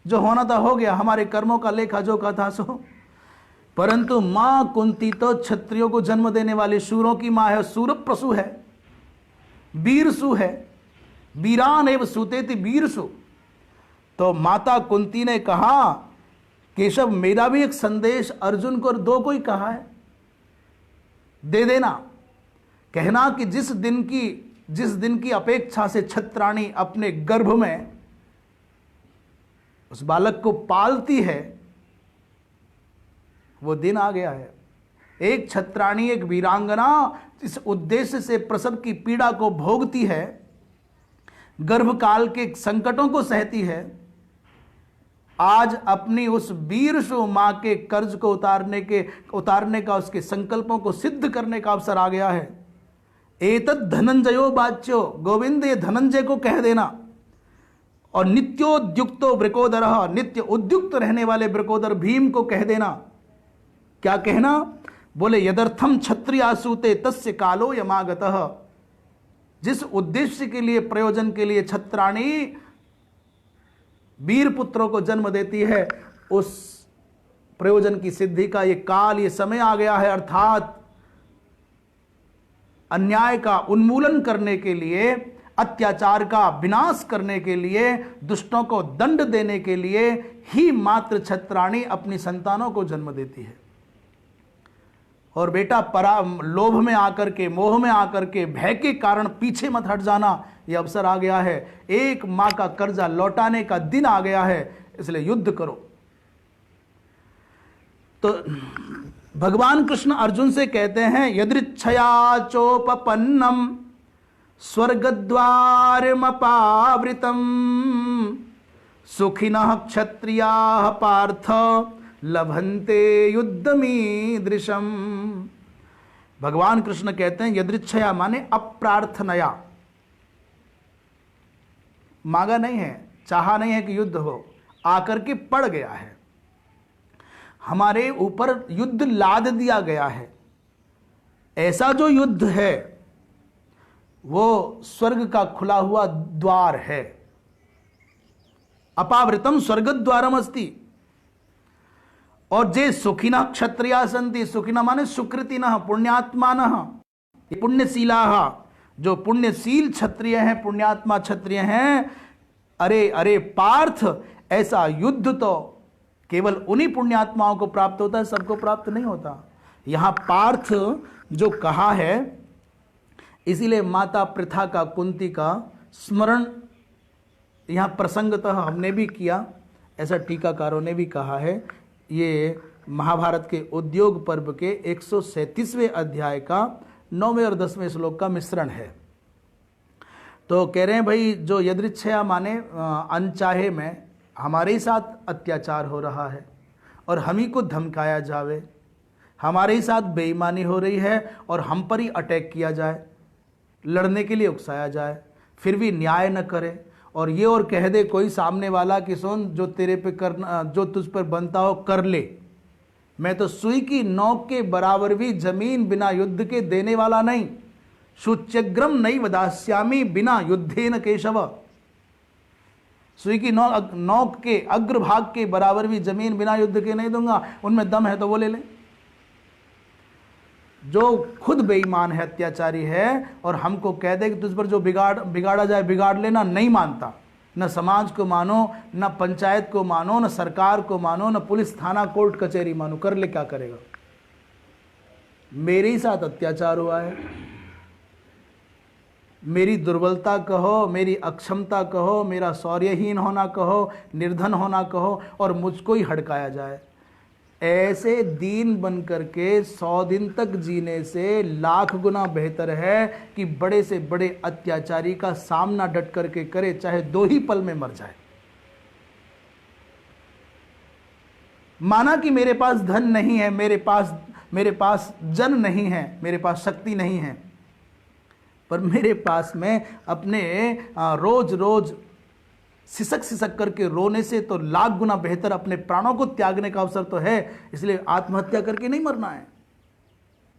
जो होना था हो गया, हमारे कर्मों का लेखा जोखा था सो। परंतु मां कुंती तो क्षत्रियों को जन्म देने वाले शूरों की मां है, सूरप्रसु है, वीरसु है, वीरान एवं सुतेति वीरसु। तो माता कुंती ने कहा केशव मेरा भी एक संदेश अर्जुन को और दो को ही कहा है, दे देना, कहना कि जिस दिन की अपेक्षा से छत्राणी अपने गर्भ में उस बालक को पालती है वो दिन आ गया है। एक छत्राणी, एक वीरांगना इस उद्देश्य से प्रसव की पीड़ा को भोगती है, गर्भकाल के संकटों को सहती है, आज अपनी उस वीरसु मां के कर्ज को उतारने का, उसके संकल्पों को सिद्ध करने का अवसर आ गया है। एतद् धनंजयो वाच्यो, गोविंद ये धनंजय को कह देना, और नित्योद्युक्तो वृकोदरः, नित्य उद्युक्त रहने वाले वृकोदर भीम को कह देना। क्या कहना? बोले यदर्थम क्षत्रियासूते तस्य कालो यमागतः, जिस उद्देश्य के लिए, प्रयोजन के लिए छत्राणी वीर पुत्रों को जन्म देती है, उस प्रयोजन की सिद्धि का ये काल, ये समय आ गया है। अर्थात अन्याय का उन्मूलन करने के लिए, अत्याचार का विनाश करने के लिए, दुष्टों को दंड देने के लिए ही मात्र छत्राणी अपनी संतानों को जन्म देती है। और बेटा लोभ में आकर के, मोह में आकर के, भय के कारण पीछे मत हट जाना, यह अवसर आ गया है। एक मां का कर्जा लौटाने का दिन आ गया है, इसलिए युद्ध करो। तो भगवान कृष्ण अर्जुन से कहते हैं, यदृच्छया चोपपन्नम स्वर्गद्वारमपावृतम सुखिनः क्षत्रियाः पार्थ लभन्ते युद्धमीदृशम। भगवान कृष्ण कहते हैं यदृच्छया माने अप्रार्थनया, मांगा नहीं है, चाहा नहीं है कि युद्ध हो, आकर के पड़ गया है, हमारे ऊपर युद्ध लाद दिया गया है। ऐसा जो युद्ध है वो स्वर्ग का खुला हुआ द्वार है। अपावृतम स्वर्गद्वारम अस्ति। और जे सुखिना क्षत्रिया संति, सुखिना माने सुकृतिनः पुण्यात्मानः, पुण्यशीलाः, जो पुण्यशील क्षत्रिय हैं, पुण्यात्मा क्षत्रिय हैं। अरे अरे पार्थ, ऐसा युद्ध तो केवल उन्हीं पुण्यात्माओं को प्राप्त होता है, सबको प्राप्त नहीं होता। यहां पार्थ जो कहा है, इसीलिए माता पृथा का, कुंती का स्मरण यहां प्रसंगतः हमने भी किया, ऐसा टीकाकारों ने भी कहा है। ये महाभारत के उद्योग पर्व के 137वें अध्याय का 9वें और 10वें श्लोक का मिश्रण है। तो कह रहे हैं भाई, जो यदृच्छया माने अनचाहे में हमारे ही साथ अत्याचार हो रहा है और हम ही को धमकाया जावे, हमारे ही साथ बेईमानी हो रही है और हम पर ही अटैक किया जाए, लड़ने के लिए उकसाया जाए, फिर भी न्याय न करे और ये और कह दे कोई सामने वाला कि सुन, जो तेरे पे करना, जो तुझ पर बनता हो कर ले, मैं तो सुई की नोक के बराबर भी जमीन बिना युद्ध के देने वाला नहीं। शुच्यग्रम नहीं वदास्यामी बिना युद्धेन केशव। सुई की नोक के अग्रभाग के बराबर भी जमीन बिना युद्ध के नहीं दूंगा, उनमें दम है तो वो ले ले। जो खुद बेईमान है, अत्याचारी है और हमको कह दे कि तुझ पर जो बिगाड़ा जाए बिगाड़ लेना, नहीं मानता। न समाज को मानो, न पंचायत को मानो, न सरकार को मानो, न पुलिस थाना कोर्ट कचहरी मानो, कर ले, क्या करेगा? मेरे ही साथ अत्याचार हुआ है, मेरी दुर्बलता कहो, मेरी अक्षमता कहो, मेरा शौर्यहीन होना कहो, निर्धन होना कहो, और मुझको ही हड़काया जाए। ऐसे दीन बन करके 100 दिन तक जीने से लाख गुना बेहतर है कि बड़े से बड़े अत्याचारी का सामना डट करके करे, चाहे 2 ही पल में मर जाए। माना कि मेरे पास धन नहीं है, मेरे पास जन नहीं है, मेरे पास शक्ति नहीं है, पर मेरे पास में अपने रोज रोज सिसक सिसक करके रोने से तो लाख गुना बेहतर अपने प्राणों को त्यागने का अवसर तो है। इसलिए आत्महत्या करके नहीं मरना है,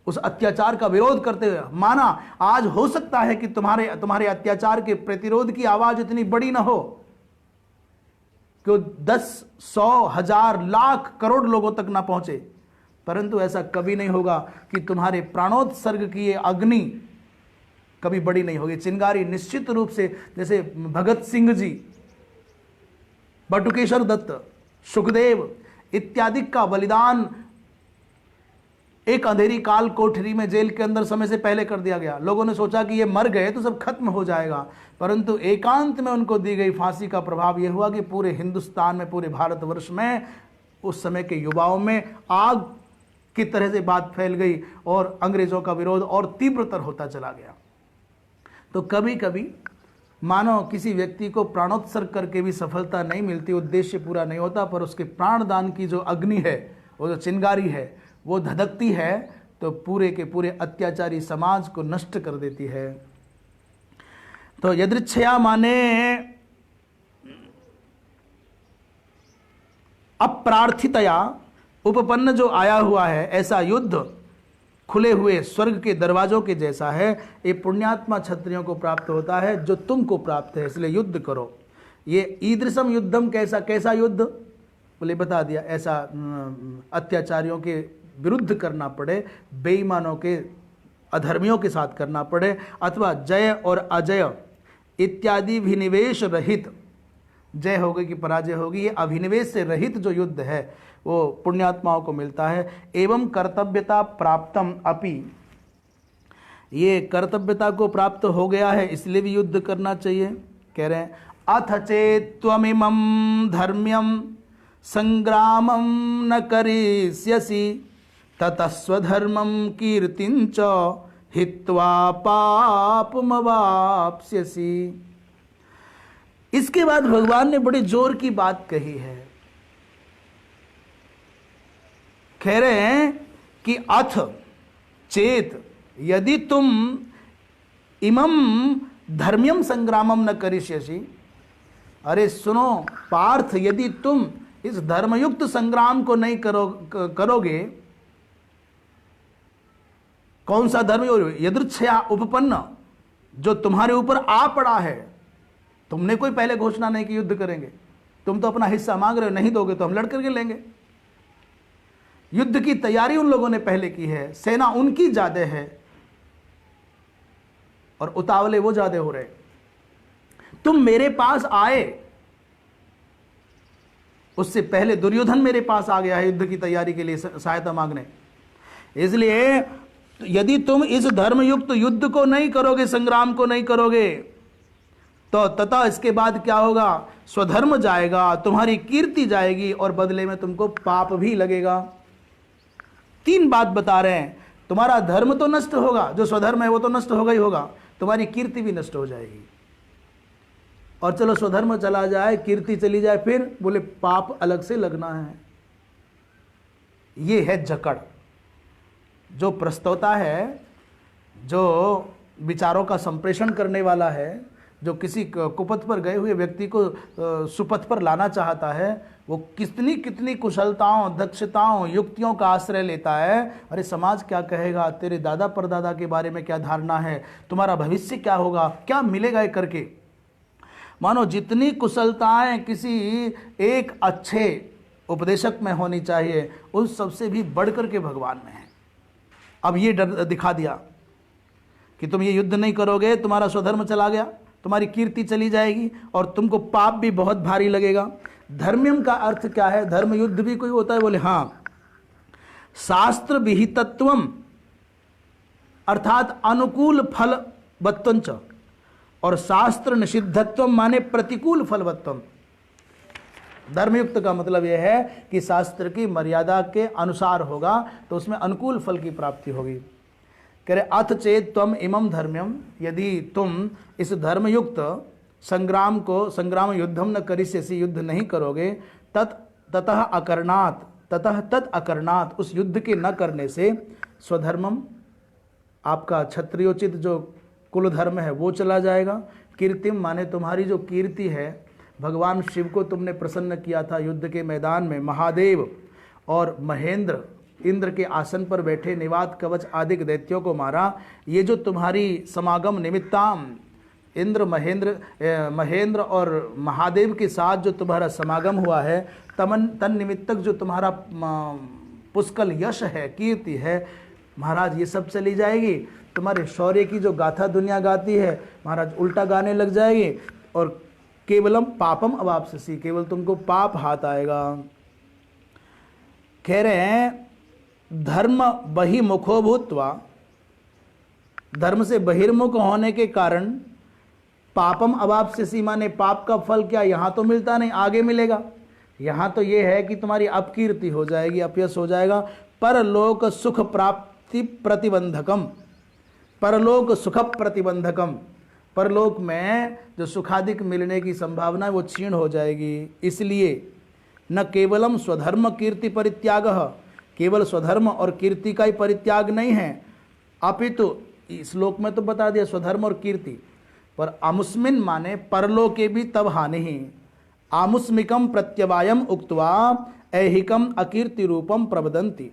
उस अत्याचार का विरोध करते हुए। माना आज हो सकता है कि तुम्हारे अत्याचार के प्रतिरोध की आवाज इतनी बड़ी ना हो कि 10, 100, 1000, लाख, करोड़ लोगों तक ना पहुंचे, परंतु ऐसा कभी नहीं होगा कि तुम्हारे प्राणोत्सर्ग की ये अग्नि कभी बड़ी नहीं होगी। चिंगारी निश्चित रूप से, जैसे भगत सिंह जी, बटुकेश्वर दत्त, सुखदेव इत्यादि का बलिदान एक अंधेरी काल कोठरी में जेल के अंदर समय से पहले कर दिया गया। लोगों ने सोचा कि ये मर गए तो सब खत्म हो जाएगा, परंतु एकांत में उनको दी गई फांसी का प्रभाव यह हुआ कि पूरे हिंदुस्तान में, पूरे भारतवर्ष में उस समय के युवाओं में आग की तरह से बात फैल गई और अंग्रेजों का विरोध और तीव्रतर होता चला गया। तो कभी कभी मानो किसी व्यक्ति को प्राणोत्सर्ग करके भी सफलता नहीं मिलती, उद्देश्य पूरा नहीं होता, पर उसके प्राणदान की जो अग्नि है, वो जो चिंगारी है, वो धधकती है तो पूरे के पूरे अत्याचारी समाज को नष्ट कर देती है। तो यदृच्छया माने अप्रार्थितया उपपन्न जो आया हुआ है, ऐसा युद्ध खुले हुए स्वर्ग के दरवाजों के जैसा है। ये पुण्यात्मा क्षत्रियों को प्राप्त होता है जो तुमको प्राप्त है, इसलिए युद्ध करो। ये ईदृशम युद्धम, कैसा युद्ध बोले, बता दिया। ऐसा अत्याचारियों के विरुद्ध करना पड़े, बेईमानों के अधर्मियों के साथ करना पड़े, अथवा जय और अजय इत्यादि विनिवेश रहित, जय होगी कि पराजय होगी, ये अभिनिवेश से रहित जो युद्ध है वो पुण्यात्माओं को मिलता है। एवं कर्तव्यता प्राप्तम अपि, ये कर्तव्यता को प्राप्त हो गया है इसलिए भी युद्ध करना चाहिए। कह रहे हैं अथ चेत्त्वमिमं धर्म्यं संग्रामं न करिष्यसि ततः स्वधर्मं कीर्तिं च हित्वा पापमवाप्स्यसि। इसके बाद भगवान ने बड़े जोर की बात कही है। कह रहे हैं कि अथ चेत, यदि तुम इमं धर्म्यम संग्रामम न करिष्यसि, अरे सुनो पार्थ, यदि तुम इस धर्मयुक्त संग्राम को नहीं करोगे, कौन सा धर्म? यदृच्छया उपपन्न, जो तुम्हारे ऊपर आ पड़ा है। तुमने कोई पहले घोषणा नहीं की युद्ध करेंगे, तुम तो अपना हिस्सा मांग रहे हो, नहीं दोगे तो हम लड़ करके लेंगे। युद्ध की तैयारी उन लोगों ने पहले की है, सेना उनकी ज्यादा है और उतावले वो ज्यादा हो रहे। तुम मेरे पास आए, उससे पहले दुर्योधन मेरे पास आ गया है युद्ध की तैयारी के लिए सहायता मांगने। इसलिए यदि तुम इस धर्मयुक्त युद्ध को नहीं करोगे, संग्राम को नहीं करोगे, तो तथा इसके बाद क्या होगा? स्वधर्म जाएगा, तुम्हारी कीर्ति जाएगी और बदले में तुमको पाप भी लगेगा। तीन बात बता रहे हैं, तुम्हारा धर्म तो नष्ट होगा, जो स्वधर्म है वो तो नष्ट होगा ही होगा, तुम्हारी कीर्ति भी नष्ट हो जाएगी। और चलो स्वधर्म चला जाए, कीर्ति चली जाए, फिर बोले पाप अलग से लगना है। ये है जकड़। जो प्रस्तोता है, जो विचारों का संप्रेषण करने वाला है, जो किसी कुपथ पर गए हुए व्यक्ति को सुपथ पर लाना चाहता है, वो कितनी कितनी कुशलताओं, दक्षताओं, युक्तियों का आश्रय लेता है। अरे समाज क्या कहेगा, तेरे दादा परदादा के बारे में क्या धारणा है, तुम्हारा भविष्य क्या होगा, क्या मिलेगा ये करके। मानो जितनी कुशलताएं किसी एक अच्छे उपदेशक में होनी चाहिए, उन सबसे भी बढ़कर के भगवान में है। अब ये डर दिखा दिया कि तुम ये युद्ध नहीं करोगे, तुम्हारा स्वधर्म चला गया, तुम्हारी कीर्ति चली जाएगी और तुमको पाप भी बहुत भारी लगेगा। धर्म्यम का अर्थ क्या है? धर्म युद्ध भी कोई होता है? बोले हाँ, शास्त्र विहितत्वम अर्थात अनुकूल फल वत्तंच, और शास्त्र निषिद्धत्वम माने प्रतिकूल फलवत्तम। धर्मयुक्त का मतलब यह है कि शास्त्र की मर्यादा के अनुसार होगा तो उसमें अनुकूल फल की प्राप्ति होगी। कह रहे अथ चेत त्वम इमं धर्म्यम, यदि तुम इस धर्मयुक्त संग्राम को, संग्राम युद्धम न करिष्यसि, युद्ध नहीं करोगे, ततः तत् अकरणात्, उस युद्ध के न करने से, स्वधर्मम आपका क्षत्रियोचित जो कुल धर्म है वो चला जाएगा। कीर्तिम माने तुम्हारी जो कीर्ति है, भगवान शिव को तुमने प्रसन्न किया था युद्ध के मैदान में, महादेव और महेंद्र, इंद्र के आसन पर बैठे निवात कवच आदि दैत्यों को मारा। ये जो तुम्हारी समागम निमित्ताम, इंद्र महेंद्र और महादेव के साथ जो तुम्हारा समागम हुआ है, तन निमित्तक जो तुम्हारा पुष्कल यश है, कीर्ति है, महाराज ये सब चली जाएगी। तुम्हारे शौर्य की जो गाथा दुनिया गाती है, महाराज उल्टा गाने लग जाएगी और केवलम पापम अवाप्स्यसि, केवल तुमको पाप हाथ आएगा। कह रहे हैं धर्म बहिमुखो भूत्वा, धर्म से बहिर्मुख होने के कारण पापम अवाप्स्यसि माने पाप का फल क्या यहाँ तो मिलता नहीं, आगे मिलेगा। यहाँ तो ये है कि तुम्हारी अपकीर्ति हो जाएगी, अपयश हो जाएगा। परलोक सुख प्राप्ति प्रतिबंधकम, परलोक सुख प्रतिबंधकम, परलोक में जो सुखादिक मिलने की संभावना है वो क्षीण हो जाएगी। इसलिए न केवलम स्वधर्म कीर्ति परित्याग, केवल स्वधर्म और कीर्ति का ही परित्याग नहीं है, अपितु इस श्लोक में तो बता दिया स्वधर्म और कीर्ति, पर आमुस्मिन माने परलोके भी तब हानि ही। आमुस्मिकम प्रत्यवायम उक्त्वा ऐहिकम अकीर्ति रूपम प्रवदन्ति।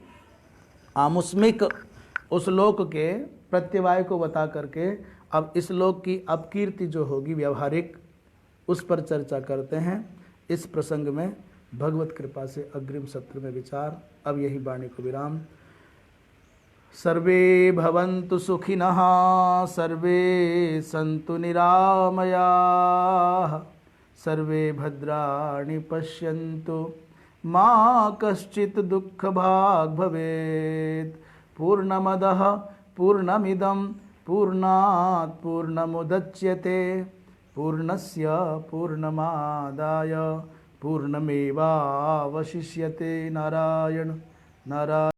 आमुस्मिक उस लोक के प्रत्यवाय को बता करके अब इस लोक की अपकीर्ति जो होगी व्यवहारिक, उस पर चर्चा करते हैं। इस प्रसंग में भगवत कृपा से अग्रिम सत्र में विचार। अब यही वाणी को विराम। सर्वे भवन्तु सुखिनः, सर्वे सन्तु निरामयाः, सर्वे भद्राणि पश्यन्तु, मा कश्चित् दुःखभाग् भवेत्। पूर्णमदः पूर्णमिदं पूर्णात् पूर्णमुदच्यते, पूर्णस्य पूर्णमादाय पूर्णमेवावशिष्यते। नारायण नारायण।